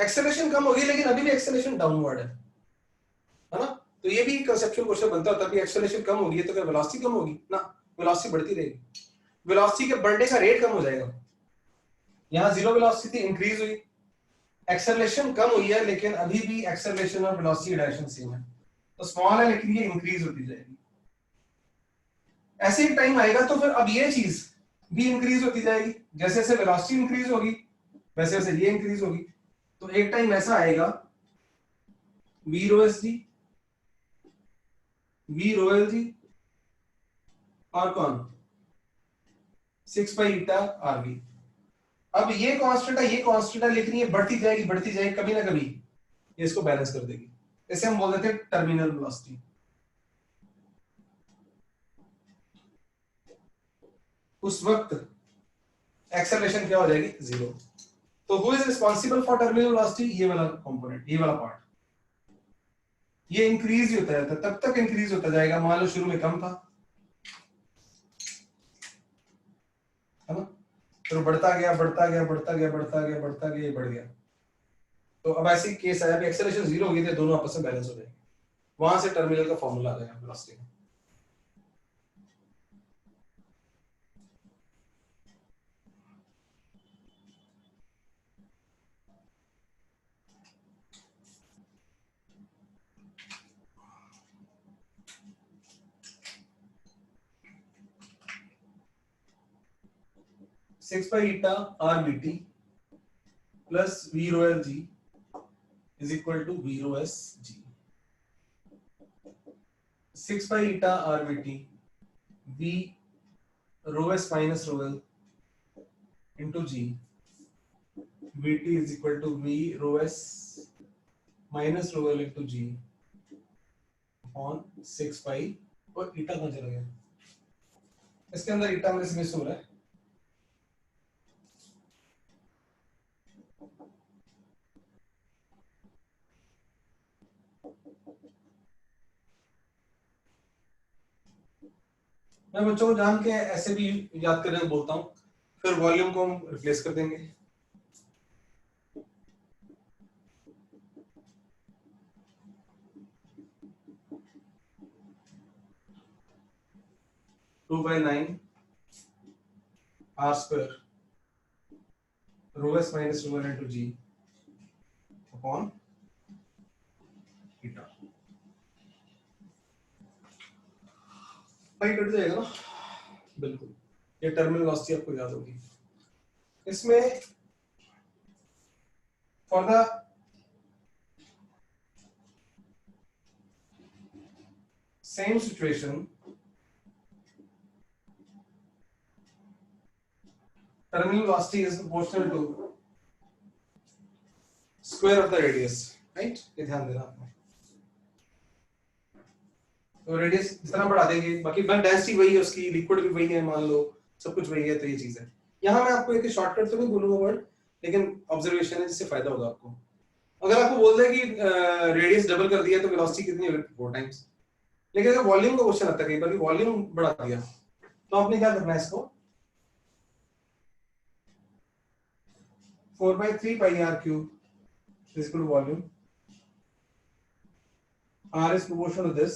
Acceleration कम होगी, लेकिन अभी भी एक्सेलरेशन डाउनवर्ड है ना। तो ये भी कंसेप्चुअल क्वेश्चन बनता है, तभी एक्सेलरेशन कम होगी तो क्या वेलोसिटी कम होगी ना, वेलोसिटी बढ़ती रहेगी। वेलोसिटी के बढ़ने का रेट कम हो जाएगा। यहाँ जीरो वेलोसिटी इंक्रीज हुई, एक्सेलरेशन कम हुई है, लेकिन अभी भी एक्सेलरेशन और वेलोसिटी डायरेक्शन सेम है, तो स्मॉल है लेकिन ये इंक्रीज होती जाएगी। ऐसे ही टाइम आएगा तो फिर अब ये चीज भी इंक्रीज होती जाएगी, जैसे जैसे वेलोसिटी इंक्रीज होगी वैसे वैसे ये इंक्रीज होगी। तो एक टाइम ऐसा आएगा v rho S g, v rho L G और कौन 6 पाई ईटा आर वी। अब ये कांस्टेंट है, ये कांस्टेंट है, लेकिन ये बढ़ती जाएगी कभी ना कभी ये इसको बैलेंस कर देगी। इसे हम बोल देते हैं टर्मिनल वेलोसिटी। उस वक्त एक्सेलरेशन क्या हो जाएगी, जीरो। तो who is responsible for terminal velocity, ये वाला कंपोनेंट, ये वाला पार्ट। ये इंक्रीज ही होता जाता है, तब तक इंक्रीज होता जाएगा, मान लो शुरू में कम था, है ना, तो बढ़ता गया ये बढ़ गया। तो अब ऐसी केस है, अभी एक्सेलरेशन जीरो हो गई थी, दोनों आपस में बैलेंस हो जाएंगे। वहां से टर्मिनल का फॉर्मूला आ जाएगा वेलोसिटी का। Six by eta R B T plus V rho L G is equal to V rho S G. 6 by eta RVT V rho s minus rho L into G VT is equal to V rho s minus rho L into G upon 6 pi। और ईटा कहाँ चला गया, इसके अंदर ईटा मेरे से miss हो रहा है। मैं बच्चों को जान के ऐसे भी याद करने को बोलता हूँ, फिर वॉल्यूम को हम रिप्लेस कर देंगे। Two by 9 r square rho s minus rho l into g upon eta. भाई कट जाएगा ना, बिल्कुल। ये टर्मिनल वेलोसिटी आपको याद होगी। इसमें for the same situation terminal velocity is proportional to square of the radius, right? ये ध्यान देना आपने। तो रेडियस जितना बढ़ा देंगे, बाकी डेंसिटी वही है उसकी, लिक्विड भी वही है, मान लो सब कुछ वही है, तो ये चीज है। यहाँ मैं आपको एक शॉर्टकट तो नहीं बोलूंगा वर्ड, लेकिन ऑब्जर्वेशन है जिससे फायदा होगा आपको। अगर आपको बोल दे कि रेडियस डबल कर दिया तो वेलोसिटी कितनी होगी, 4 टाइम्स। लेकिन अगर वॉल्यूम का क्वेश्चन आता है कई बार कि वॉल्यूम बढ़ा दिया, तो आपने क्या करना है, इसको 4/3 pi r cube is equal to volume. R is proportional to this.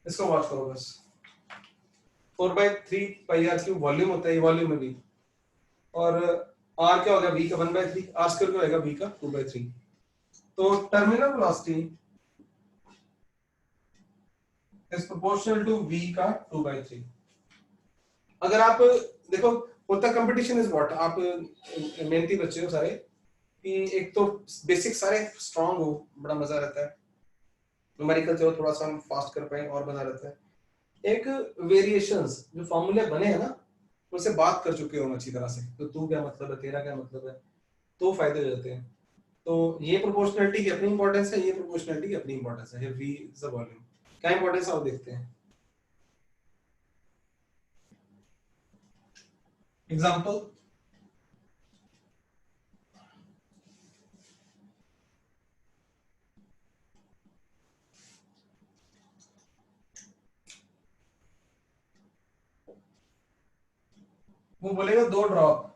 इसको वॉच करो बस। 4/3 pi r cube वॉल्यूम होता है, ये वॉल्यूम में भी, और r क्या हो गया, v का 1/3, r स्क्वायर क्या होगा, v का 2/3। तो terminal velocity is proportional to v का 2/3। अगर आप देखो, होता कंपटीशन इज व्हाट, आप मेहनती बच्चे हो सारे, कि एक तो बेसिक सारे स्ट्रांग हो, बड़ा मजा रहता है, न्यूमेरिकल जो थोड़ा सा हम फास्ट कर पाए और मजा रहता है। एक वेरिएशंस जो फॉर्मूले बने हैं ना, उनसे बात कर चुके हो अच्छी तरह से, तो तू क्या मतलब है, तेरा क्या मतलब है, तो फायदे हो जाते हैं। तो ये प्रोपोर्शनलिटी की अपनी इंपॉर्टेंस है, ये प्रोपोर्शनलिटी की अपनी इंपॉर्टेंस है। v इज द वॉल्यूम, क्या इंपॉर्टेंस है आप देखते हैं। एग्जांपल, वो बोलेगा 2 ड्रॉप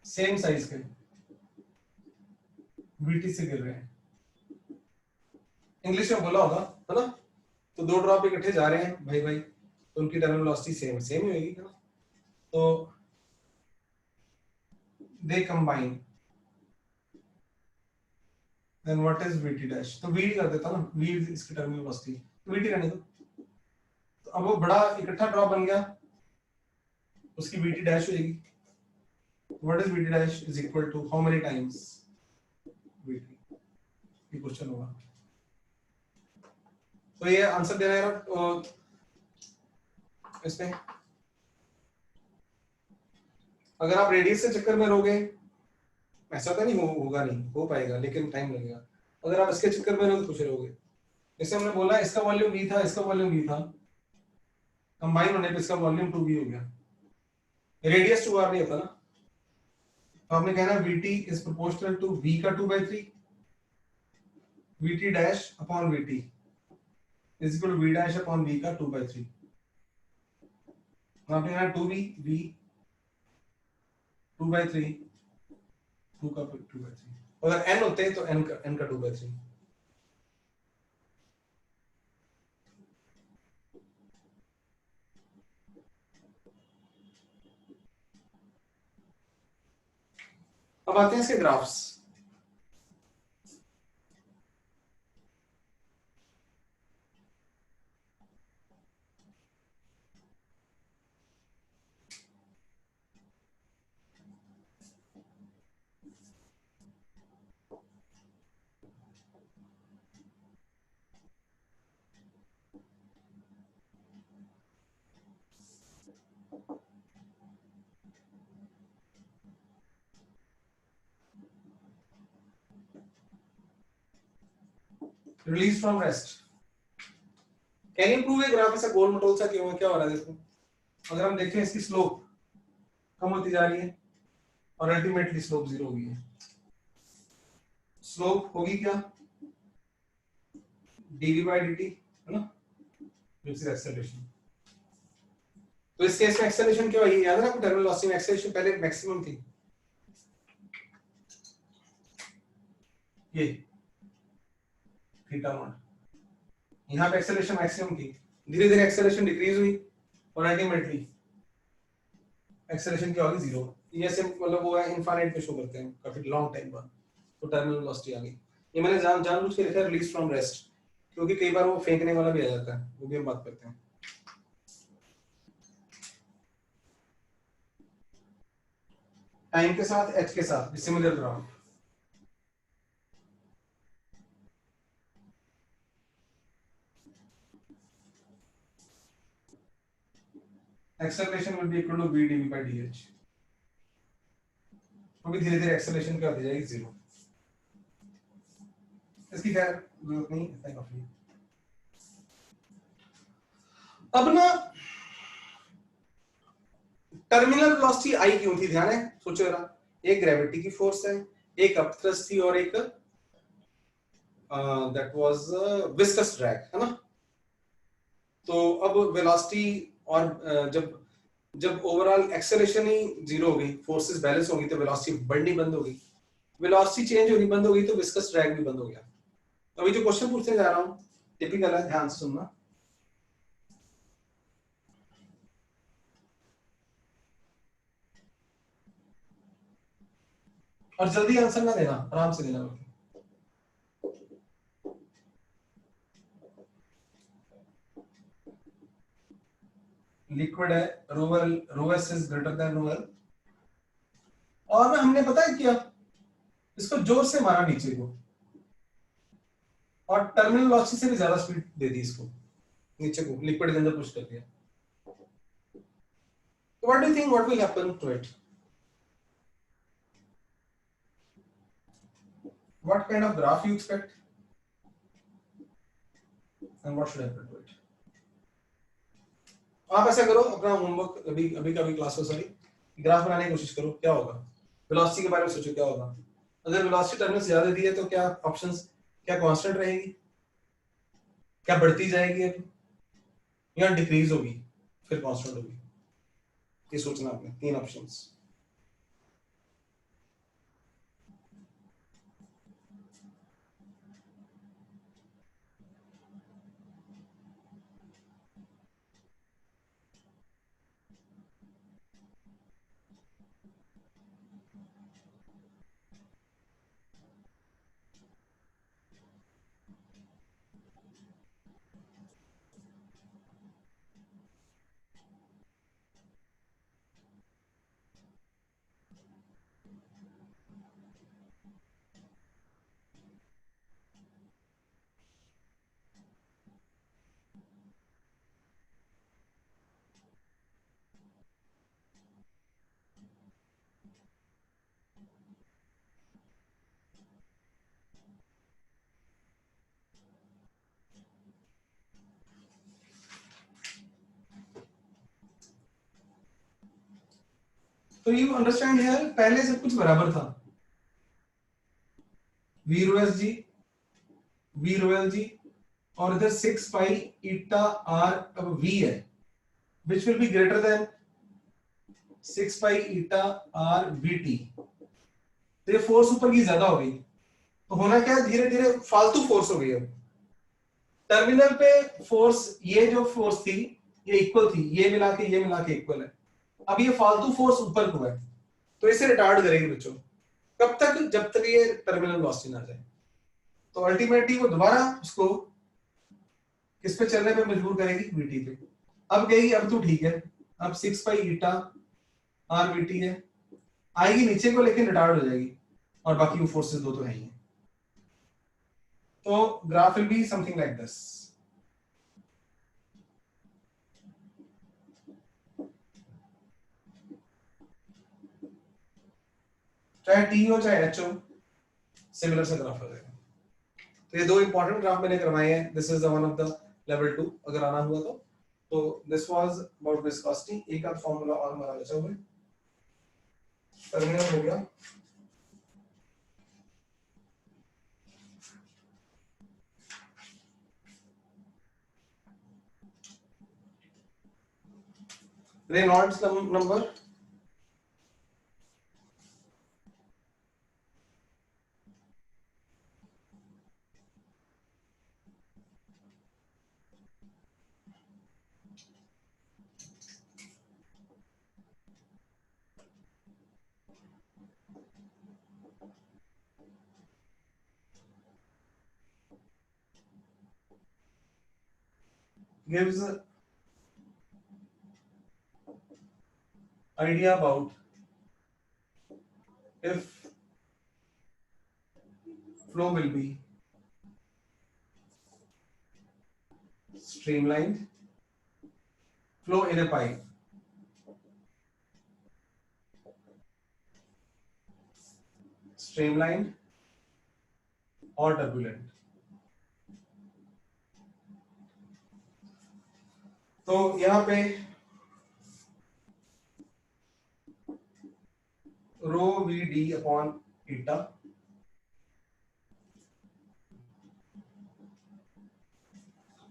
सेम साइज के VT से गिर रहे हैं, इंग्लिश में बोला होगा, है ना। तो 2 ड्रॉप इकट्ठे जा रहे हैं भाई भाई, तो उनकी टर्मिनल वेलोसिटी सेम ही होगी, है ना। तो they combine, then what is VT dash, तो VT कर देता ना, V इसकी टर्मिनल वेलोसिटी, तो VT रहने दो। तो अब वो बड़ा इकट्ठा ड्रॉप बन गया, उसकी VT डैश हो जाएगी। What is VT dash is equal to how many times VT? ये क्वेश्चन होगा। तो ये आंसर देना है इसमें। अगर आप रेडियस के चक्कर में रहोगे, ऐसा तो नहीं होगा, नहीं हो पाएगा, लेकिन टाइम लगेगा। अगर आप इसके चक्कर में रहोगे तो खुश रहोगे। जैसे हमने बोला इसका वॉल्यूम V था, इसका वॉल्यूम V था, कंबाइन होने पे इसका वॉल्यूम 2V हो गया, रेडियस 2R नहीं होता ना। तो आपने कहना VT is proportional to V का 2/3, VT dash upon VT is equal to V dash upon V का 2/3। आपने कहना 2V V 2/3 2 का 2/3, अगर n होते हैं तो n का 2/3। अब आते हैं इसके graphs. Release from rest, can you prove a graph ऐसा गोल मटोल सा क्यों है, क्या हो रहा है देखो। अगर हम देखें इसकी स्लोप कम होती जा रही है और अल्टीमेटली स्लोप 0 होगी है। स्लोप होगी क्या, dv/dt है ना, which is acceleration। तो इस केस में एक्सेलरेशन क्या हुई, याद है आपको टर्मिनल वेलोसिटी में एक्सेलरेशन पहले मैक्सिमम थी, ये थीटा नॉट, यहां पे एक्सेलरेशन मैक्सिमम थी, धीरे धीरे एक्सेलरेशन डिक्रीज हुई और अल्टीमेटली एक्सेलरेशन क्या होगी 0। ये ऐसे मतलब वो है इनफाइनाइट में शो करते हैं काफी लॉन्ग टाइम बाद, तो टर्मिनल वेलोसिटी आ गई। ये मैंने जानबूझ के लिखा है रिलीज फ्रॉम रेस्ट, क्योंकि कई बार वो फेंकने वाला भी आ जाता है, वो भी हम बात करते हैं। टाइम के साथ h के साथ similar graph, acceleration will be equal to v dv/dh, क्योंकि धीरे धीरे एक्सेलरेशन क्या होती जाएगी 0। इसकी खैर जरूरत नहीं, इतना ही काफी है। अब ना टर्मिनल वेलोसिटी आई क्यों थी, ध्यान है, सोचो जरा। एक ग्रेविटी की फोर्स है, एक अपथ्रस्ट थी और एक दैट वाज विस्कस ड्रैग, है ना। तो अब वेलोसिटी और जब ओवरऑल एक्सेलरेशन ही 0 हो गई, फोर्सेस बैलेंस हो गई, तो वेलोसिटी बढ़नी बंद हो गई। वेलोसिटी चेंज होनी बंद हो गई तो विस्कस ड्रैग भी बंद हो गया। अभी जो क्वेश्चन पूछने जा रहा हूं टिपिकल है, ध्यान से सुनना। और जल्दी आंसर ना देना, आराम से देना। लिक्विड है, रोएस इज ग्रेटर देन रोएल, और ना हमने पता है क्या, इसको जोर से मारा नीचे को और टर्मिनल वेलोसिटी से भी ज्यादा स्पीड दे दी इसको, नीचे को लिक्विड के अंदर पुश कर दिया। तो what do you think what will happen to it, what kind of graph you expect and what should happen to it. आप ऐसा करो, अपना होमवर्क अभी अभी का भी क्लास हो, सॉरी, ग्राफ बनाने की कोशिश करो, क्या होगा वेलोसिटी के बारे में सोचो क्या होगा। अगर वेलोसिटी टर्मिनल से ज्यादा दी है तो क्या ऑप्शंस, क्या कांस्टेंट रहेगी, क्या बढ़ती जाएगी अब, या डिक्रीज होगी फिर कांस्टेंट होगी, ये सोचना आपने, 3 ऑप्शंस। तो यू अंडरस्टैंड हियर, पहले सब कुछ बराबर था, V rho S G, V rho L G, और इधर 6 पाई ईटा आर अब वी है, which will be greater than 6 pi eta R V T. तो ये फोर्स ऊपर की ज्यादा हो गई, तो होना क्या है, धीरे धीरे फालतू फोर्स हो गई। अब टर्मिनल पे फोर्स, ये जो फोर्स थी ये इक्वल थी, ये मिला के इक्वल है। अब ये फालतू फोर्स ऊपर को है, तो इसे रिटार्ड करेगी बच्चों। कब तक? जब तक ये टर्मिनल वेलोसिटी ना जाए। तो अल्टीमेटली वो दोबारा उसको किस पे चलने पे मजबूर करेगी? वीटी पे। अब कहेगी अब तो ठीक है, अब 6 पाई ईटा आर वीटी है, आएगी नीचे को लेकिन रिटार्ड हो जाएगी, और बाकी वो फोर्सेस दो तो है ही। तो graph will be something like this. चाहे टी हो चाहे एच हो, सिमिलर सा ग्राफ हो जाएगा। तो ये दो इंपॉर्टेंट ग्राफ मैंने करवाए हैं। This is the one of the level 2 अगर आना हुआ तो दिस वाज अबाउट विस्कोसिटी। एक आध फार्मूला और हमारा बचा हुआ है, टर्मिनल हो गया। Reynolds number, gives idea about if flow will be streamlined, flow in a pipe, streamlined or turbulent। तो यहाँ पे रो वी डी अपॉन ईटा,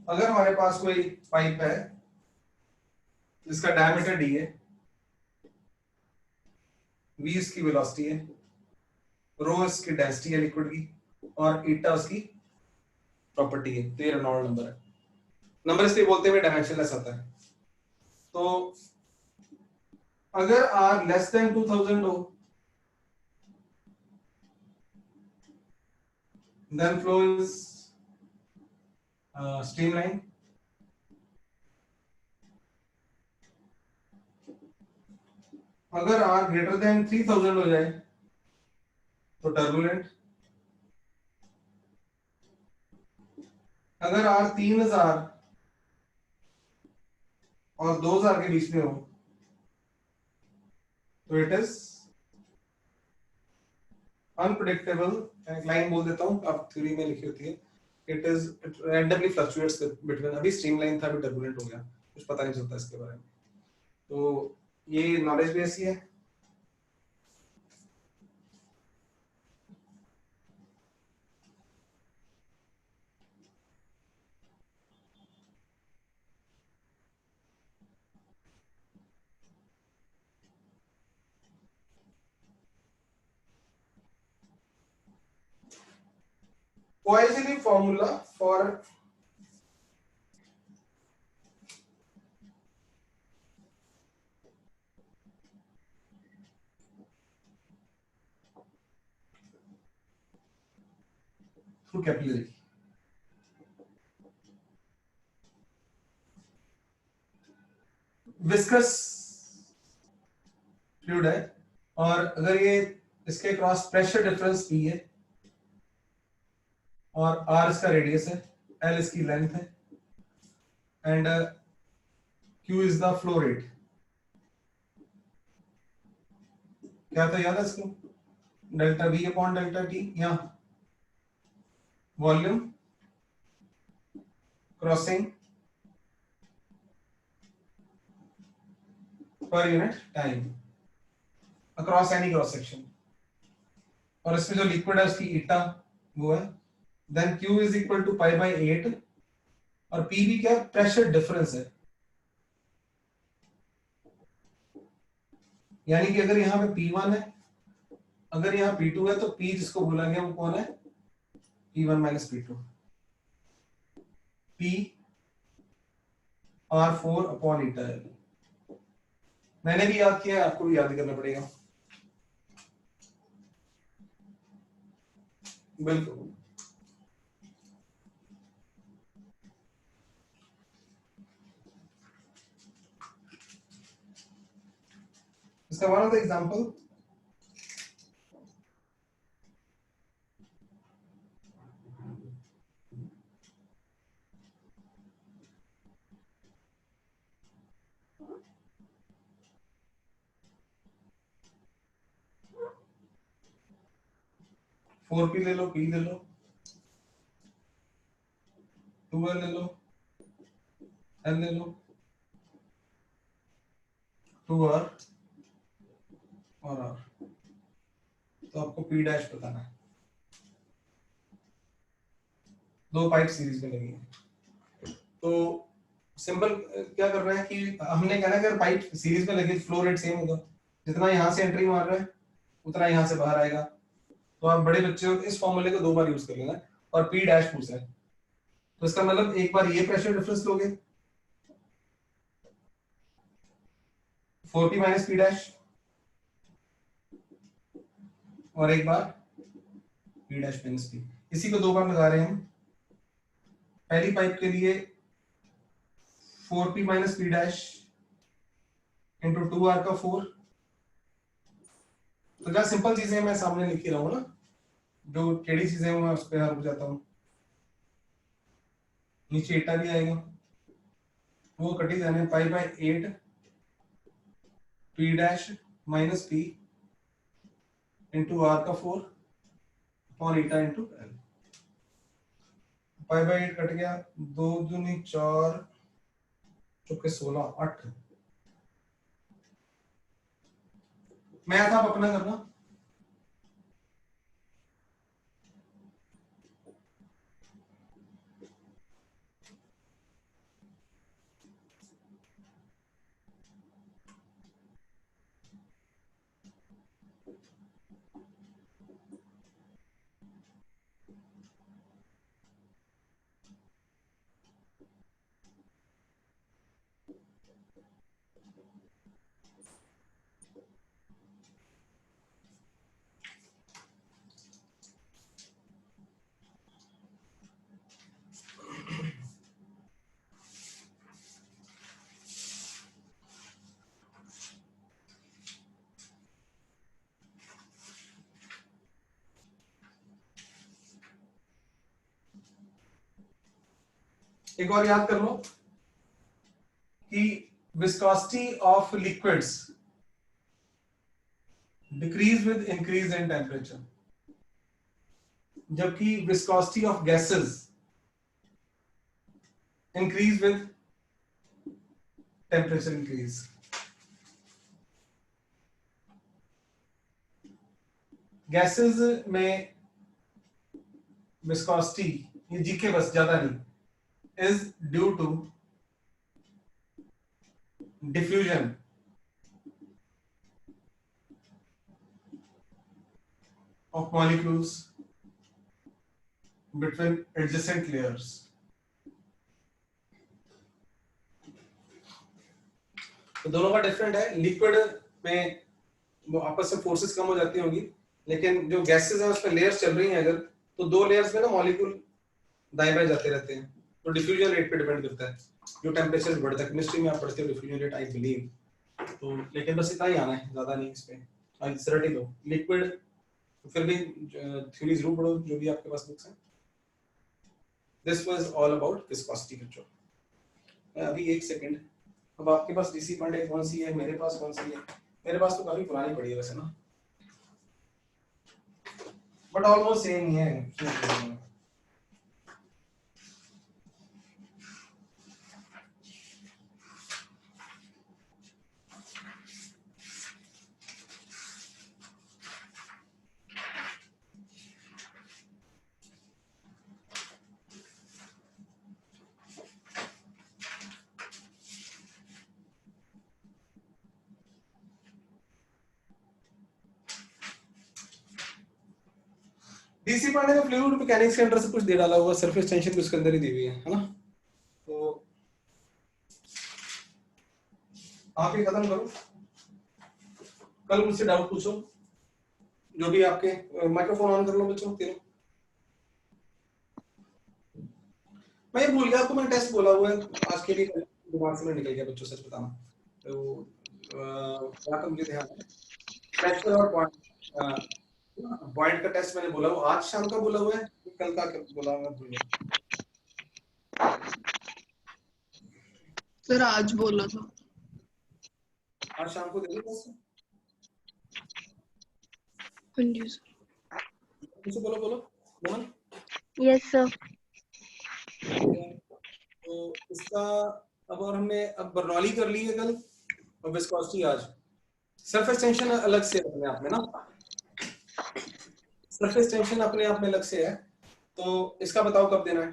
अगर हमारे पास कोई पाइप है जिसका डायमीटर डी है, वी इसकी वेलोसिटी है, रो इसकी डेंसिटी है लिक्विड की, और ईटा उसकी प्रॉपर्टी है, तो ये रेनॉल्ड नंबर है। नंबर इसलिए बोलते हुए डायमेंशनलेस आता है। तो अगर आर लेस देन 2000 हो, then flow is streamline। अगर R greater than 3000 हो जाए तो टर्बुलेंट। अगर R 3000 और 2000 के बीच में हो तो इट इज अनप्रेडिक्टेबल। एक लाइन बोल देता हूं, अब थ्योरी में लिखी होती है, it is it randomly fluctuates between. अभी स्ट्रीमलाइन था, अभी टर्बुलेंट हो गया, कुछ पता नहीं चलता इसके बारे में। तो ये नॉलेज भी ऐसी है। Poisson formula for through capillary। Viscous fluid है, और अगर ये इसके क्रॉस प्रेशर डिफरेंस P है और R इसका रेडियस है, L इसकी लेंथ है and Q is the flow rate. क्या था याद है इसको? Delta V upon delta T या volume crossing per unit time across any cross section, और इसमें जो लिक्विड है उसकी ईटा वो है, then Q is equal to pi by 8 और P भी क्या प्रेशर डिफरेंस है, यानी कि अगर यहाँ पे P1 है, अगर यहाँ P2 है, तो P जिसको बोला गया वो कौन है? P1 minus P2, P R4 upon ईटा है। मैंने भी याद किया है, आपको भी याद करना पड़ेगा। बिल्कुल। इसका one of the example, four P ले लो, P ले लो, 2L ले लो, L ले लो, 2R और R, तो आपको P डैश बताना है। दो पाइप सीरीज में लगी है, तो सिंपल क्या कर रहे हैं कि हमने कहना है अगर पाइप सीरीज में लगी फ्लो रेट सेम होगा, जितना यहाँ से एंट्री मार रहा है उतना यहाँ से बाहर आएगा। तो आप बड़े बच्चे हो, इस फॉर्मूले को 2 बार यूज कर लेना, और P डैश पूछा है तो इसका मतलब एक बार ये प्रेशर डिफरेंस लोगे 4P माइनस P डैश, और एक बार P डैश माइनस P, इसी को 2 बार लगा रहे हैं हम। पहली पाइप के लिए 4P minus P dash into 2R का 4, तो क्या सिंपल चीजें मैं सामने लिख ही रहा हूँ ना, जो टेढ़ी चीजें हैं मैं उस पर हल हो जाता हूँ। नीचे एटा भी आएगा, वो कटी जाने pi by 8 P dash minus P into R का 4 upon Etah into L। Pi by 8 cut गया, 2 दूनी 4 चौके 16 8। मैथ आप अपना करना। एक और याद कर लो कि viscosity of liquids decrease with increase in temperature, जबकि viscosity of gases increase with temperature increase. Gases में विस्कोसिटी ये जीके बस ज्यादा नहीं, is due to diffusion of molecules between adjacent layers। तो दोनों का डिफरेंट है। लिक्विड में वो आपस में फोर्सेस कम हो जाती होंगी, लेकिन जो गैसेस है उसमें लेयर्स चल रही हैं अगर, तो दो लेयर्स में ना मॉलिक्यूल दाएं बाएं जाते रहते हैं, तो डिफ्यूजन रेट पे डिपेंड करता है। जो टेम्परेचर बढ़ता है, केमिस्ट्री में आप पढ़ते हो डिफ्यूजन रेट आई बिलीव, तो लेकिन बस इतना ही आना है, ज्यादा नहीं इस पे। रट ही लो, लिक्विड, फिर भी थ्योरी जरूर पढ़ो जो भी आपके पास बुक्स हैं। This was all about viscosity बच्चों। अभी एक सेकंड, अब आपके पास डीसी पांडे कौन सी है, मेरे पास कौन सी है? मेरे पास तो काफी पुरानी पड़ी है वैसे ना, बट ऑलमोस्ट सेम ही है। डीसी पांडे ने फ्लूइड मैकेनिक्स के अंदर से कुछ दे डाला होगा, सरफेस टेंशन भी उसके अंदर ही दी हुई है ना? तो आप ही खत्म करो, कल मुझसे डाउट पूछो जो भी आपके। माइक्रोफोन ऑन कर लो बच्चों तीनों। मैं ये भूल गया आपको, मैं टेस्ट बोला हुआ है आज के लिए, दिमाग से निकल गया बच्चों, सच बताना। तो क्या तो मुझे ध्यान है, प्रेशर और पॉइंट का टेस्ट मैंने बोला हुआ आज शाम का बोला हुआ है, कल का बोला हुआ भूल गया। सर आज बोला था, आज शाम को दे दो टेस्ट। हाँ जी सर। मुझे बोलो बोलो मोहन। Yes sir. तो इसका अब, और हमने अब बर्नौली कर ली है कल, और विस्कोसिटी आज। सरफेस टेंशन अलग से अपने आप में ना, सरफेस टेंशन अपने आप में अलग से है। तो इसका बताओ कब देना है?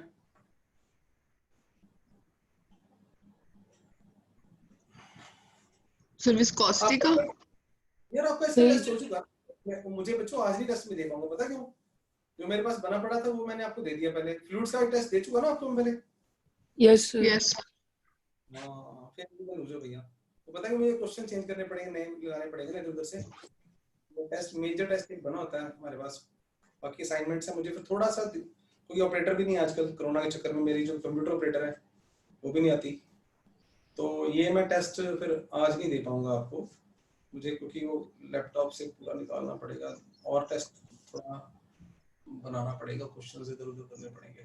सर विस्कोसिटी का यार आपका इसका टेस्ट हो चुका, मुझे बच्चों आज ही टेस्ट में दे पाऊंगा, पता क्यों? जो मेरे पास बना पड़ा था वो मैंने आपको दे दिया पहले। फ्लूइड्स का टेस्ट दे चुका ना आपको पहले। Yes yes. हाँ फिर हो जाओ भैया। तो पता है मुझे क्वेश्चन चेंज करने पड़ेंगे, नए लगाने पड़ेंगे ना इधर से। वो टेस्ट मेजर टेस्ट एक बना होता है हमारे पास, बाकी असाइनमेंट्स है मुझे फिर थोड़ा सा, क्योंकि ऑपरेटर भी नहीं आजकल कोरोना के चक्कर में, मेरी जो कंप्यूटर ऑपरेटर है वो भी नहीं आती, तो ये मैं टेस्ट फिर आज नहीं दे पाऊंगा आपको मुझे, क्योंकि वो लैपटॉप से पूरा निकालना पड़ेगा और टेस्ट थोड़ा बनाना पड़ेगा, क्वेश्चन इधर उधर करने पड़ेंगे।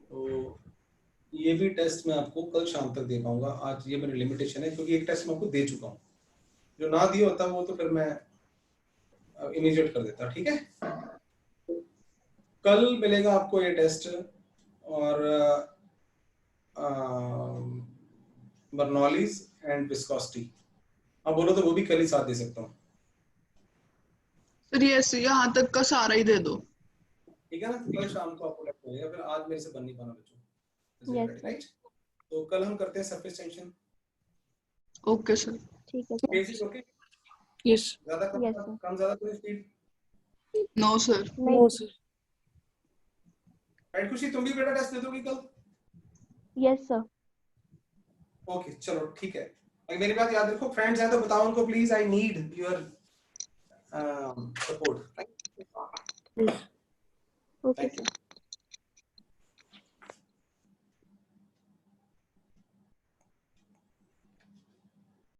तो ये भी टेस्ट मैं आपको कल शाम तक दे पाऊंगा, आज ये मेरी लिमिटेशन है, क्योंकि एक टेस्ट मैं आपको दे चुका हूँ, जो ना दिया होता वो तो फिर मैं इमीडिएट कर देता। ठीक है, कल मिलेगा आपको ये टेस्ट, और बर्नौलीज एंड विस्कोसिटी। अब बोलो तो वो भी कल ही साथ दे सकता हूँ। सर यस, यहाँ तक का सारा ही दे दो। ठीक है ना, कल शाम को आपको टेस्ट मिलेगा, फिर आज मेरे से बन नहीं पाना बच्चों। Yes sir. राइट, तो कल हम करते हैं सरफेस टेंशन। Okay sir. ठीक है सर। Basic okay. यस। ज्यादा कम ज्यादा कोई speed? No sir. No sir. Right Khushi, तुम भी बेटा टेस्ट दे दोगी कल? Yes sir. ओके चलो ठीक है। मेरी बात याद रखो, फ्रेंड्स हैं तो बताओ उनको please, I need your support. Okay sir.